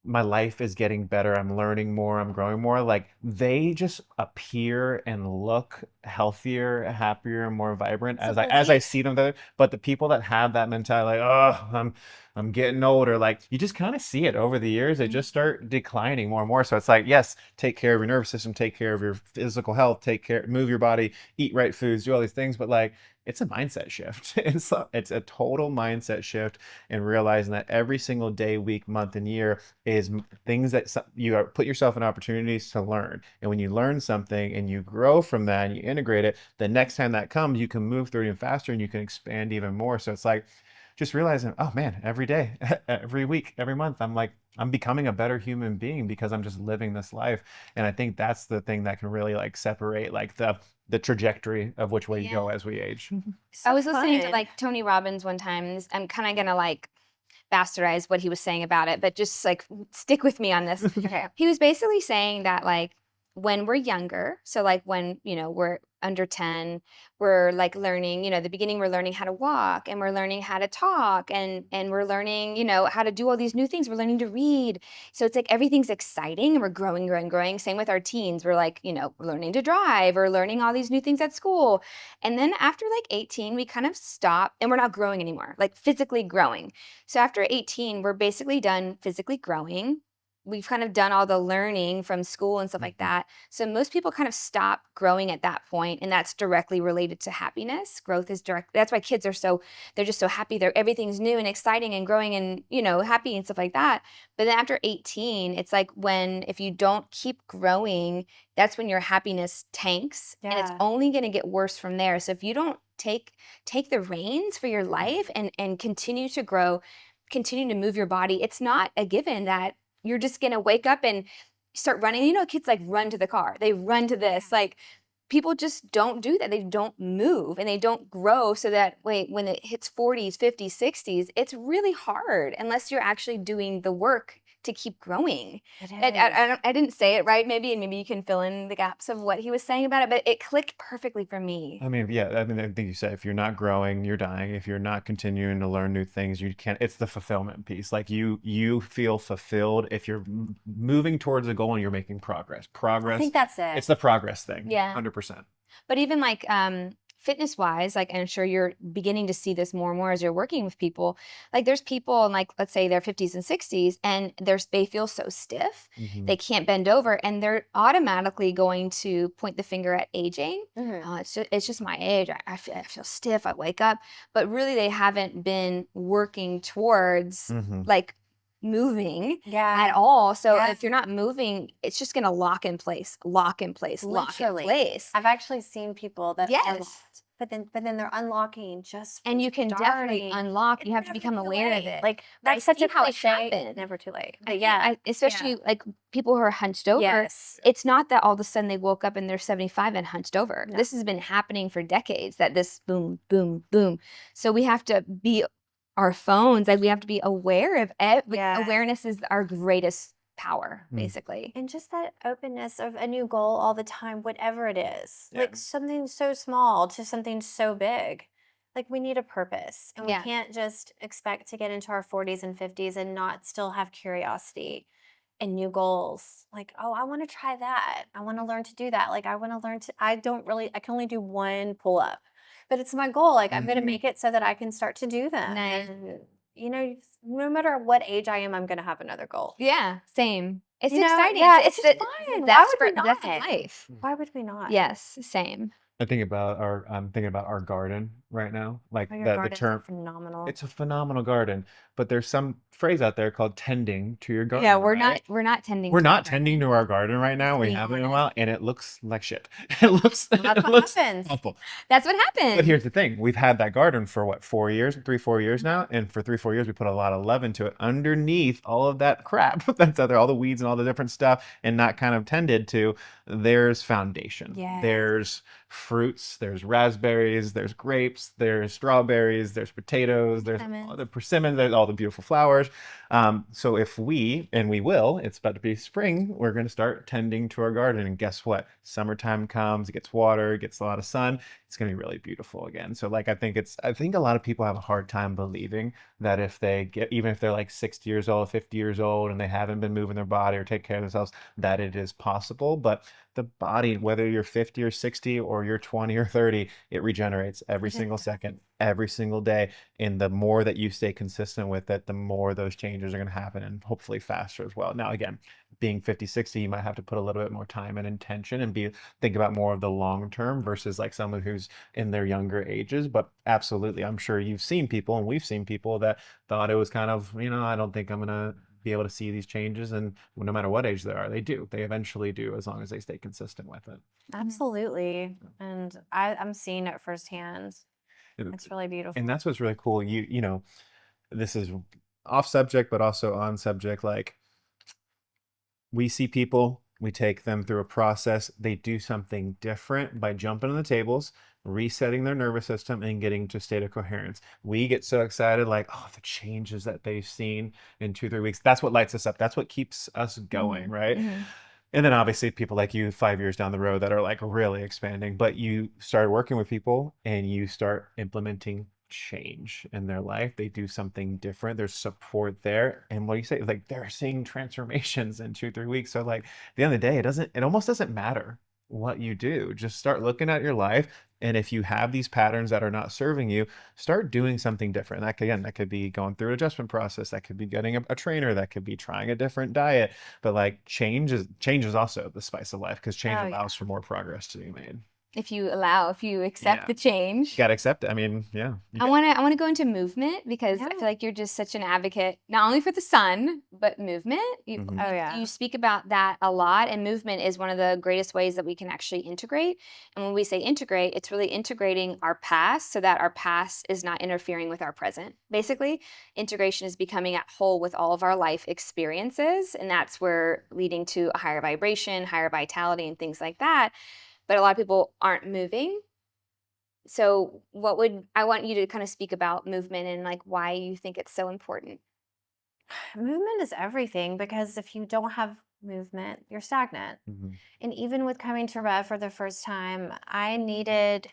Speaker 3: my life is getting better, I'm learning more, I'm growing more, like they just appear and look healthier, happier, more vibrant as I see them there. But the people that have that mentality, like, oh, I'm getting older, like you just kind of see it over the years, they just start declining more and more. So it's like, yes, take care of your nervous system, take care of your physical health, move your body, eat right foods, do all these things, but like it's a mindset shift. It's a total mindset shift, and realizing that every single day, week, month, and year is things that you put yourself in opportunities to learn. And when you learn something and you grow from that and you integrate it, the next time that comes, you can move through it even faster and you can expand even more. So it's like just realizing, oh man, every day, every week, every month, I'm becoming a better human being because I'm just living this life. And I think that's the thing that can really like separate like the trajectory of which way you go as we age.
Speaker 1: I was listening to like Tony Robbins one time, and I'm kind of gonna like bastardize what he was saying about it, but just like stick with me on this.
Speaker 2: Okay.
Speaker 1: He was basically saying that like when we're younger, so like when, we're under 10, we're like learning, the beginning we're learning how to walk, and we're learning how to talk, and we're learning, how to do all these new things. We're learning to read. So it's like everything's exciting and we're growing, growing, growing. Same with our teens. We're like, learning to drive or learning all these new things at school. And then after like 18, we kind of stop and we're not growing anymore, like physically growing. So after 18, we're basically done physically growing. We've kind of done all the learning from school and stuff like that. So most people kind of stop growing at that point, and that's directly related to happiness. Growth is direct. That's why kids are they're just so happy. Everything's new and exciting and growing and, happy and stuff like that. But then after 18, it's like if you don't keep growing, that's when your happiness tanks, and it's only going to get worse from there. So if you don't take the reins for your life and continue to grow, continue to move your body, it's not a given that you're just going to wake up and start running. Kids like run to the car. They run to this. Like people just don't do that. They don't move and they don't grow, so that when it hits 40s, 50s, 60s, it's really hard unless you're actually doing the work to keep growing.
Speaker 2: It
Speaker 1: I didn't say it right, maybe, and maybe you can fill in the gaps of what he was saying about it, but it clicked perfectly for me.
Speaker 3: I mean, yeah, I mean, I think you said if you're not growing, you're dying. If you're not continuing to learn new things, you can't. It's the fulfillment piece. Like you feel fulfilled if you're moving towards a goal and you're making progress.
Speaker 2: I
Speaker 3: Progress.
Speaker 2: think that's it.
Speaker 3: It's the progress thing.
Speaker 1: Yeah.
Speaker 3: 100%.
Speaker 1: But even like fitness wise, like I'm sure you're beginning to see this more and more as you're working with people. Like there's people in like let's say their 50s and 60s and they feel so stiff, they can't bend over, and they're automatically going to point the finger at aging. It's just my age. I feel stiff. I wake up, but really they haven't been working towards like moving at all. So if you're not moving, it's just going to lock in place.
Speaker 2: Literally. I've actually seen people that are locked, but then they're unlocking just
Speaker 1: and you can definitely unlock. You have to become aware of it.
Speaker 2: Like that's such a cliche. Never too late. But
Speaker 1: especially like people who are hunched over.
Speaker 2: Yes.
Speaker 1: It's not that all of a sudden they woke up and they're 75 and hunched over.
Speaker 2: No.
Speaker 1: This has been happening for decades. That this boom, boom, boom. So we have to be our phones. Like we have to be aware of it. Awareness is our greatest power, basically.
Speaker 2: And just that openness of a new goal all the time, whatever it is. Like something so small to something so big. Like we need a purpose. And we can't just expect to get into our 40s and 50s and not still have curiosity and new goals. Like, oh, I want to try that. I want to learn to do that. Like I want to learn to, I can only do one pull up. But it's my goal. Like I'm going to make it so that I can start to do them.
Speaker 1: Nice.
Speaker 2: And, you know, no matter what age I am, I'm going to have another goal.
Speaker 1: Yeah, same. It's exciting.
Speaker 2: Yeah, it's just fun.
Speaker 1: That's life.
Speaker 2: Why would we not?
Speaker 1: Yes, same.
Speaker 3: I'm thinking about our garden right now. Like
Speaker 2: the
Speaker 3: term,
Speaker 2: phenomenal.
Speaker 3: it's a phenomenal garden, but there's some phrase out there called tending to your garden.
Speaker 1: Yeah, we're not tending.
Speaker 3: We're not tending to our garden right now. We haven't in a while, and it looks like shit. It looks
Speaker 2: happens.
Speaker 3: awful.
Speaker 1: That's what happens.
Speaker 3: But here's the thing: we've had that garden for what 4 years, 3-4 years now, and for 3-4 years we put a lot of love into it. Underneath all of that crap that's out there, all the weeds and all the different stuff, and not kind of tended to, there's foundation.
Speaker 2: Yes.
Speaker 3: There's fruits, there's raspberries, there's grapes, there's strawberries, there's potatoes, there's all the persimmons, there's all the beautiful flowers. So if we will, it's about to be spring, we're going to start tending to our garden. And guess what? Summertime comes, it gets water, it gets a lot of sun. It's going to be really beautiful again. So like, I think a lot of people have a hard time believing that even if they're like 60 years old, 50 years old, and they haven't been moving their body or take care of themselves, that it is possible. But the body, whether you're 50 or 60 or you're 20 or 30, it regenerates every single second, every single day. And the more that you stay consistent with it, the more those changes are going to happen, and hopefully faster as well. Now, again, being 50, 60, you might have to put a little bit more time and intention and think about more of the long term versus like someone who's in their younger ages. But absolutely, I'm sure you've seen people, and we've seen people that thought it was kind of, I don't think I'm going to be able to see these changes, and no matter what age they are, they eventually do, as long as they stay consistent with it.
Speaker 2: Absolutely. And I'm seeing it firsthand. It's really beautiful.
Speaker 3: And that's what's really cool. This is off subject but also on subject. Like, we see people, we take them through a process, they do something different by jumping on the tables, resetting their nervous system, and getting to a state of coherence. We get so excited, like, oh, the changes that they've seen in 2-3 weeks. That's what lights us up. That's what keeps us going, right? And then obviously people like you 5 years down the road that are like really expanding, but you start working with people and you start implementing change in their life. They do something different. There's support there. And what do you say? Like, they're seeing transformations in 2-3 weeks. So like, at the end of the day, it almost doesn't matter what you do. Just start looking at your life. And if you have these patterns that are not serving you, start doing something different. That could be going through an adjustment process. That could be getting a trainer. That could be trying a different diet. But like, change is also the spice of life, because change allows for more progress to be made.
Speaker 1: If you accept the change.
Speaker 3: You gotta accept it. I mean, yeah.
Speaker 1: I wanna go into movement, because I feel like you're just such an advocate, not only for the sun, but movement. You speak about that a lot, and movement is one of the greatest ways that we can actually integrate. And when we say integrate, it's really integrating our past so that our past is not interfering with our present. Basically, integration is becoming at whole with all of our life experiences, and that's where leading to a higher vibration, higher vitality, and things like that. But a lot of people aren't moving. So I want you to kind of speak about movement and like why you think it's so important.
Speaker 2: Movement is everything, because if you don't have movement, you're stagnant.
Speaker 3: Mhm.
Speaker 2: And even with coming to Rev for the first time, I needed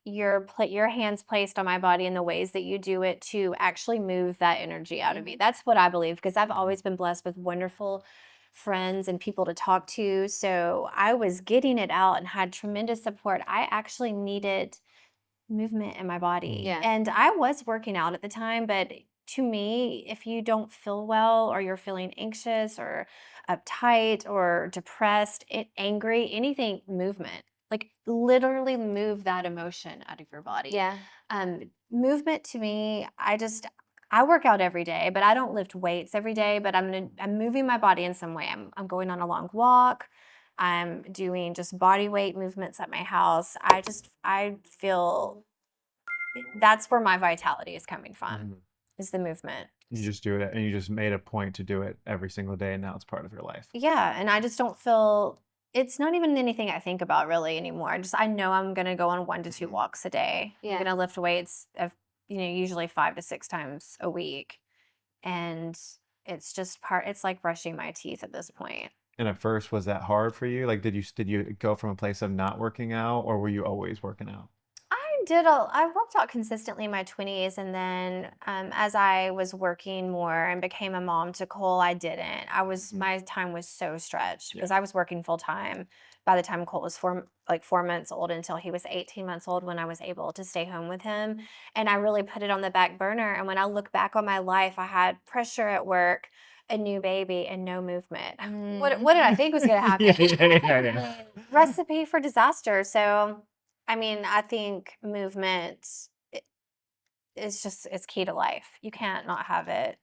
Speaker 2: your hands placed on my body in the ways that you do it to actually move that energy out of me. That's what I believe, because I've always been blessed with wonderful friends and people to talk to. So I was getting it out and had tremendous support. I actually needed movement in my body.
Speaker 1: Yeah.
Speaker 2: And I was working out at the time, but to me, if you don't feel well, or you're feeling anxious or uptight or depressed, angry, anything, movement. Like literally move that emotion out of your body.
Speaker 1: Yeah.
Speaker 2: Movement to me, I work out every day, but I don't lift weights every day, but I'm moving my body in some way. I'm going on a long walk. I'm doing just body weight movements at my house. I feel that's where my vitality is coming from,
Speaker 3: Mhm.
Speaker 2: is the movement.
Speaker 3: You just do it, and you just made a point to do it every single day, and now it's part of your life.
Speaker 2: Yeah, and I just don't feel it's not even anything I think about really anymore. I know I'm gonna go on 1 to 2 walks a day.
Speaker 1: Yeah.
Speaker 2: I'm gonna lift weights usually 5 to 6 times a week. And it's like brushing my teeth at this point.
Speaker 3: And at first, was that hard for you? Like, did you go from a place of not working out, or were you always working out?
Speaker 2: I worked out consistently in my 20s, and then as I was working more and became a mom to Cole, I didn't. My time was so stretched because I was working full time by the time Cole was 4 months old, until he was 18 months old when I was able to stay home with him. And I really put it on the back burner. And when I look back on my life, I had pressure at work, a new baby, and no movement. What did I think was going to happen?
Speaker 3: Yeah.
Speaker 2: Recipe for disaster. So I mean, I think movement it's key to life. You can't not have it.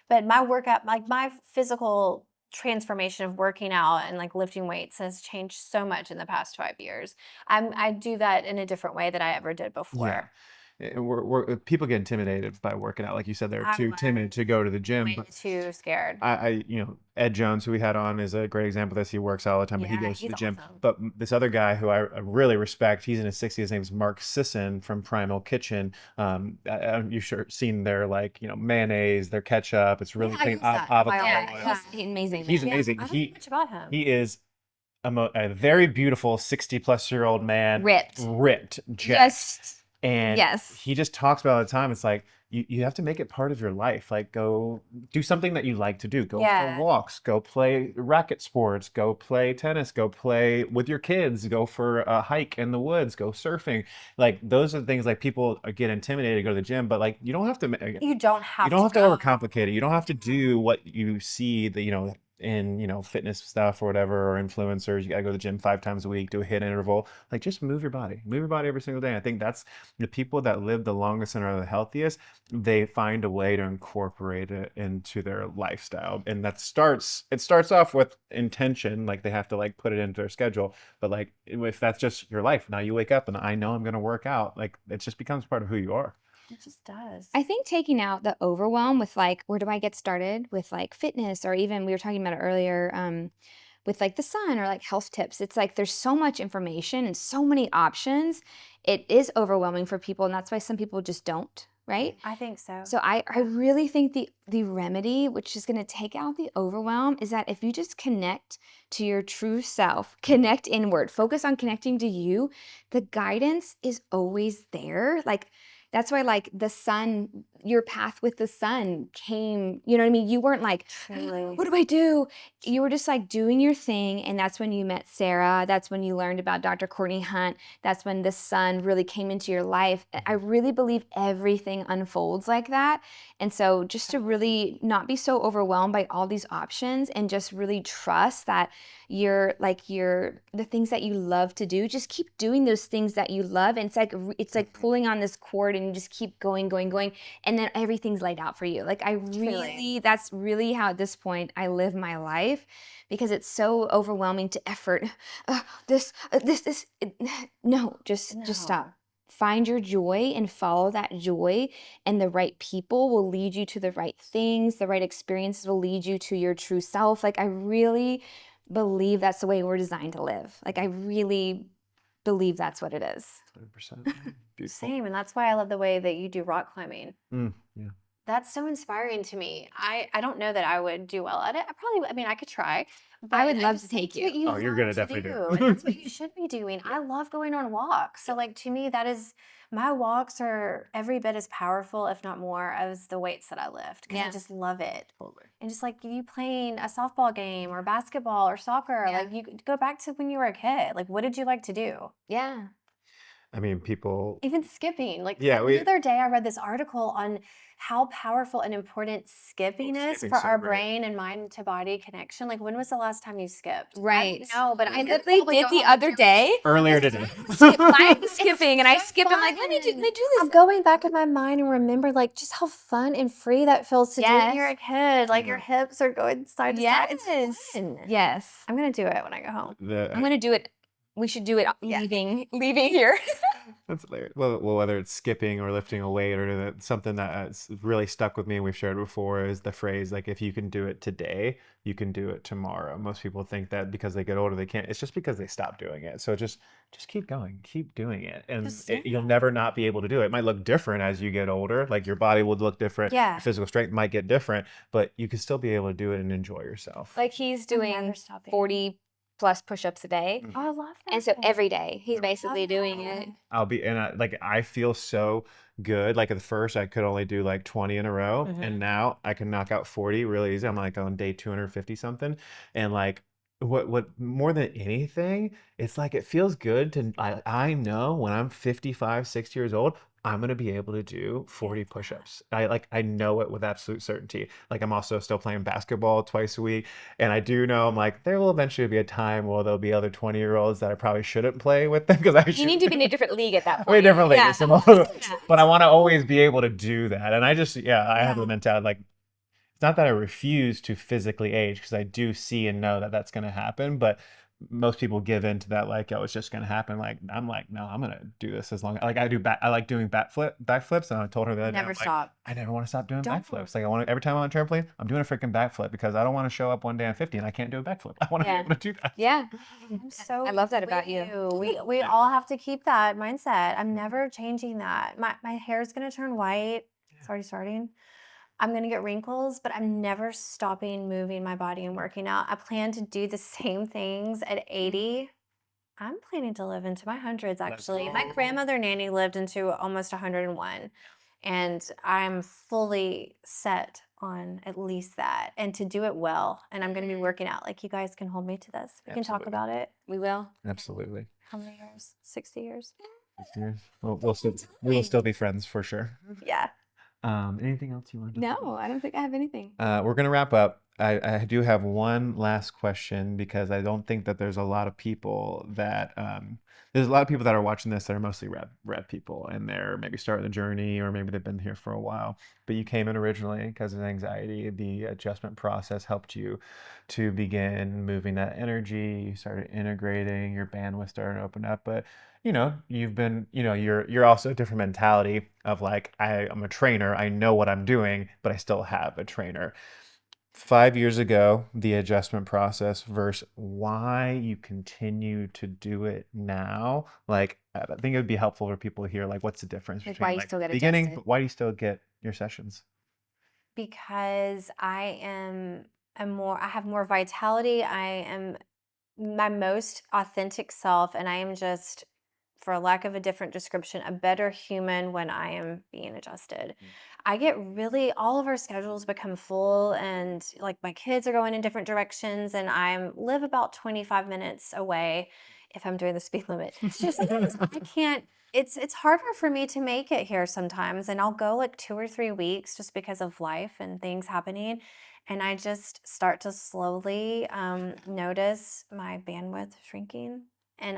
Speaker 2: But my workout, like my physical transformation of working out and like lifting weights, has changed so much in the past 5 years. I do that in a different way than I ever did
Speaker 3: Yeah.
Speaker 2: before.
Speaker 3: People get intimidated by working out. Like you said, they're
Speaker 2: I
Speaker 3: too timid
Speaker 2: was
Speaker 3: to go to the gym.
Speaker 2: way
Speaker 3: But
Speaker 2: too scared.
Speaker 3: Ed Jones, who we had on, is a great example of this. He works out all the time, but he
Speaker 2: Yeah,
Speaker 3: goes to
Speaker 2: he's
Speaker 3: the gym.
Speaker 2: awesome.
Speaker 3: But this other guy who I really respect, he's in his 60s. His name's Mark Sisson from Primal Kitchen. You've sure seen their mayonnaise, their ketchup. It's really
Speaker 2: Yeah, I
Speaker 3: clean
Speaker 2: use that.
Speaker 3: avocado
Speaker 2: Yeah,
Speaker 3: oil.
Speaker 1: He's amazing.
Speaker 3: He's
Speaker 2: Yeah,
Speaker 3: amazing.
Speaker 2: I don't know much about him.
Speaker 3: He is a very beautiful 60-plus-year-old man, ripped, jacked.
Speaker 1: Just
Speaker 3: And
Speaker 1: yes.
Speaker 3: he just talks about it all the time. It's like you have to make it part of your life. Like, go do something that you like to do. Go for walks. Go play racket sports. Go play tennis. Go play with your kids. Go for a hike in the woods. Go surfing. Like, those are the things, like, people get intimidated to go to the gym, but like you don't have to.
Speaker 2: You don't have
Speaker 3: You don't have to
Speaker 2: go.
Speaker 3: overcomplicate it. You don't have to do what you see in fitness stuff or whatever, or influencers. You gotta go to the gym 5 times a week, do a HIIT interval. Like, just move your body every single day. And I think that's the people that live the longest and are the healthiest. They find a way to incorporate it into their lifestyle, and it starts off with intention. Like, they have to like put it into their schedule, but like, if that's just your life, now you wake up and I know I'm gonna work out, like, it just becomes part of who you are.
Speaker 2: It just does.
Speaker 1: I think taking out the overwhelm with like, where do I get started with like fitness, or even we were talking about it earlier, with like the sun or like health tips. It's like there's so much information and so many options. It is overwhelming for people, and that's why some people just don't, right?
Speaker 2: I think so.
Speaker 1: So I really think the remedy, which is going to take out the overwhelm, is that if you just connect to your true self, connect inward, focus on connecting to you, the guidance is always there. Like, that's why, like, the sun, your path with the sun came, you know what I mean? You weren't like,
Speaker 2: Truly.
Speaker 1: what do I do? You were just like doing your thing. And that's when you met Sarah. That's when you learned about Dr. Courtney Hunt. That's when the sun really came into your life. I really believe everything unfolds like that. And so just to really not be so overwhelmed by all these options, and just really trust that the things that you love to do, just keep doing those things that you love. And it's like pulling on this cord, and you just keep going, and then everything's laid out for you. Like, that's really how at this point I live my life, because it's so overwhelming to effort. No, just stop. Find your joy and follow that joy, and the right people will lead you to the right things. The right experiences will lead you to your true self. Like, I really believe that's the way we're designed to live. Like, I really believe that's what it is.
Speaker 3: 100%. Beautiful.
Speaker 2: Same, and that's why I love the way that you do rock climbing.
Speaker 3: Yeah.
Speaker 2: That's so inspiring to me. I don't know that I would do well at it. I mean, I could try, but
Speaker 1: I would love to
Speaker 2: just
Speaker 1: take
Speaker 2: that's what
Speaker 1: you.
Speaker 2: you
Speaker 3: Oh, you're
Speaker 2: love
Speaker 3: gonna
Speaker 2: to
Speaker 3: definitely do
Speaker 2: do,
Speaker 3: it.
Speaker 2: and that's what you should be doing. I love going on walks. So, like, to me, that is my walks are every bit as powerful, if not more, as the weights that I lift because I
Speaker 1: Yeah.
Speaker 2: just love it.
Speaker 3: Totally.
Speaker 2: And just like you playing a softball game or basketball or soccer,
Speaker 1: Yeah.
Speaker 2: like you could go back to when you were a kid. Like, what did you like to do?
Speaker 1: Yeah.
Speaker 3: I mean, people.
Speaker 2: Even skipping. Like
Speaker 3: Yeah,
Speaker 2: the other day, I read this article on how powerful and important skipping is
Speaker 3: skipping's
Speaker 2: for
Speaker 3: so
Speaker 2: our
Speaker 3: great.
Speaker 2: brain and mind to body connection. Like, when was the last time you skipped?
Speaker 1: Right.
Speaker 2: I don't know, but
Speaker 1: I
Speaker 2: I
Speaker 1: literally
Speaker 2: probably
Speaker 1: did
Speaker 2: go
Speaker 1: the
Speaker 2: home and
Speaker 1: other
Speaker 2: do it.
Speaker 1: day.
Speaker 3: Earlier today.
Speaker 1: I'm skipping and I
Speaker 2: so
Speaker 1: skipped. I'm like, let me do
Speaker 2: fun.
Speaker 1: this.
Speaker 2: I'm going back in my mind and remember like just how fun and free that feels to do when you're a
Speaker 1: Yes.
Speaker 2: kid. Like your hips are going side to side. It's
Speaker 1: Yes.
Speaker 2: fun.
Speaker 1: Yes.
Speaker 2: I'm gonna do it when I go home.
Speaker 1: I'm gonna do it. We should do it leaving here.
Speaker 3: That's hilarious. Well, whether it's skipping or lifting a weight or something that's really stuck with me and we've shared before is the phrase like, if you can do it today, you can do it tomorrow. Most people think that because they get older they can't. It's just because they stop doing it. So just keep going, keep doing it, and you'll never not be able to do it. It might look different as you get older. Like your body will look different.
Speaker 2: Yeah.
Speaker 3: Your physical strength might get different, but you can still be able to do it and enjoy yourself.
Speaker 1: Like he's doing
Speaker 2: never stopping.
Speaker 1: 40 plus push-ups a day.
Speaker 2: Oh, I love that.
Speaker 1: And so every day he's basically doing it.
Speaker 3: I feel so good. Like at the first, I could only do like 20 in a row, and now I can knock out 40 really easy. I'm like on day 250 something, and like what more than anything, it's like it feels good to I know when I'm 55, 60 years old, I'm gonna be able to do 40 push-ups. I know it with absolute certainty. Like I'm also still playing basketball twice a week. And I do know I'm like, there will eventually be a time where there'll be other 20-year-olds that I probably shouldn't play with them because I
Speaker 1: You
Speaker 3: should
Speaker 1: need to be in a different league at that point.
Speaker 3: way different
Speaker 1: Yeah.
Speaker 3: leagues. But I want to always be able to do that. And I just, I have the mentality like, it's not that I refuse to physically age because I do see and know that that's going to happen. But most people give in to that like, oh, it's just going to happen. Like I'm like, no, I'm going to do this as long as like I like doing backflips. And I told her the other day,
Speaker 2: Never
Speaker 3: I'm like,
Speaker 2: stop.
Speaker 3: I never want to stop doing
Speaker 2: Don't.
Speaker 3: backflips. Like I want to, every time I'm on a trampoline, I'm doing a freaking backflip because I don't want to show up one day I'm 50 and I can't do a backflip. I want to be able to do that.
Speaker 1: Yeah.
Speaker 2: I'm so
Speaker 1: I love that
Speaker 2: with
Speaker 1: about you.
Speaker 2: We all have to keep that mindset. I'm never changing that. My hair's gonna turn white. It's already starting. I'm gonna get wrinkles, but I'm never stopping moving my body and working out. I plan to do the same things at 80. I'm planning to live into my hundreds actually. My grandmother Nanny lived into almost 101. And I'm fully set on at least that and to do it well. And I'm going to be working out. Like you guys can hold me to this. We can talk
Speaker 3: Absolutely.
Speaker 2: about it.
Speaker 1: We will.
Speaker 3: Absolutely.
Speaker 2: How many years? 60 years?
Speaker 3: We will still be friends for sure.
Speaker 2: Yeah.
Speaker 3: Anything else you want to
Speaker 1: No, I don't think I have anything.
Speaker 3: We're going to wrap up. I do have one last question because I don't think that there's a lot of people that are watching this that are mostly red people and they're maybe starting the journey or maybe they've been here for a while. But you came in originally because of anxiety. The adjustment process helped you to begin moving that energy. You started integrating, your bandwidth started to open up. But you've been, you're also a different mentality of like, I'm a trainer. I know what I'm doing, but I still have a trainer. 5 years ago, the adjustment process versus why you continue to do it now. Like, I think it would be helpful for people to hear, like, what's the difference
Speaker 1: Like,
Speaker 3: between
Speaker 1: why you still get
Speaker 3: beginning,
Speaker 1: adjusted?
Speaker 3: why do you still get your sessions?
Speaker 2: Because I have more vitality. I am my most authentic self, and I am just, for lack of a different description, a better human when I am being adjusted. I get all of our schedules become full, and like my kids are going in different directions, and I live about 25 minutes away if I'm doing the speed limit. So sometimes I can't. It's harder for me to make it here sometimes, and I'll go like 2 or 3 weeks just because of life and things happening. And I just start to slowly notice my bandwidth shrinking, and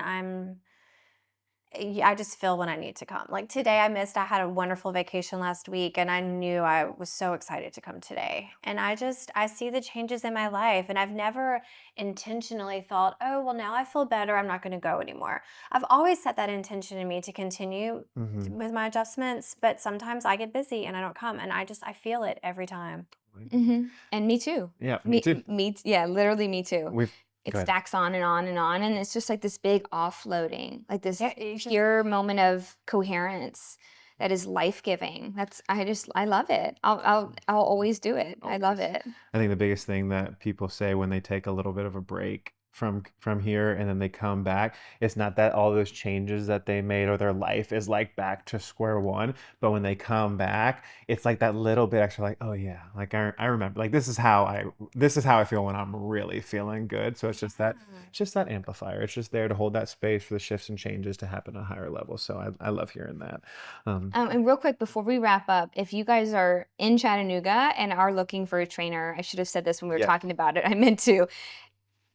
Speaker 2: I just feel when I need to come. Like today I had a wonderful vacation last week, and I knew I was so excited to come today. And I see the changes in my life, and I've never intentionally thought, oh, well, now I feel better, I'm not going to go anymore. I've always set that intention in me to continue with my adjustments, but sometimes I get busy and I don't come, and I feel it every time.
Speaker 1: And me too.
Speaker 3: Yeah, me too.
Speaker 1: Yeah, literally me too.
Speaker 3: Go
Speaker 1: It
Speaker 3: ahead.
Speaker 1: stacks on and on and on, and it's just like this big offloading, like this pure moment of coherence that is life-giving. I love it. I'll always do it. I love it.
Speaker 3: I think the biggest thing that people say when they take a little bit of a break from here and then they come back, it's not that all those changes that they made or their life is like back to square one, but when they come back, it's like that little bit extra, like, oh yeah, like I remember, like this is how I feel when I'm really feeling good. So it's just that amplifier. It's just there to hold that space for the shifts and changes to happen at a higher level. So I love hearing that.
Speaker 1: And real quick before we wrap up, if you guys are in Chattanooga and are looking for a trainer, I should have said this when we were talking about it. I meant to.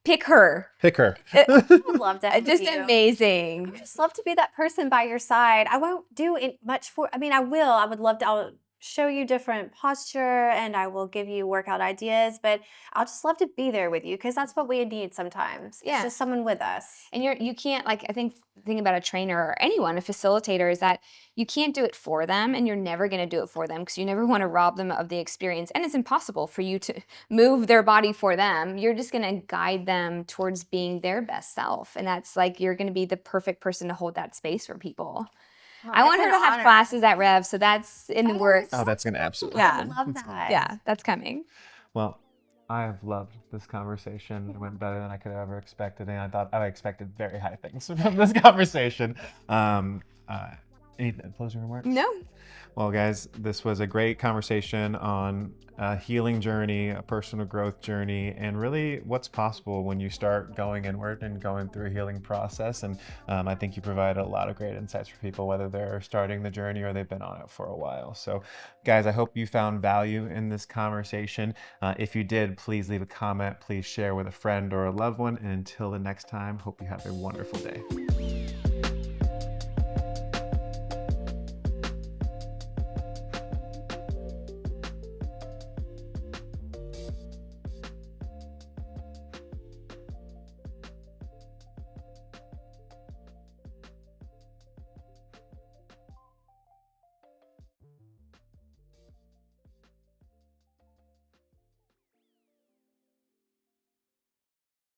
Speaker 1: Pick her.
Speaker 2: I would love to.
Speaker 1: Just amazing.
Speaker 2: I would just love to be that person by your side. I won't do much for. I mean, I will. I would love to. I'll show you different posture, and I will give you workout ideas. But I'll just love to be there with you because that's what we need sometimes.
Speaker 1: Yeah,
Speaker 2: it's just someone with us.
Speaker 1: And you can't, like, I think the thing about a trainer or anyone, a facilitator, is that you can't do it for them, and you're never going to do it for them because you never want to rob them of the experience. And it's impossible for you to move their body for them. You're just going to guide them towards being their best self. And that's like, you're going to be the perfect person to hold that space for people.
Speaker 2: Oh,
Speaker 1: I want her to have classes at Rev, so that's in the works.
Speaker 3: Oh, that's going to absolutely.
Speaker 1: Yeah.
Speaker 2: I love that.
Speaker 1: Yeah, that's coming.
Speaker 3: Well, I've loved this conversation. It went better than I could have ever expected, and I expected very high things from this conversation. Any closing remarks?
Speaker 1: No.
Speaker 3: Well, guys, this was a great conversation on a healing journey, a personal growth journey, and really what's possible when you start going inward and going through a healing process. And I think you provided a lot of great insights for people, whether they're starting the journey or they've been on it for a while. So, guys, I hope you found value in this conversation. If you did, please leave a comment. Please share with a friend or a loved one. And until the next time, hope you have a wonderful day.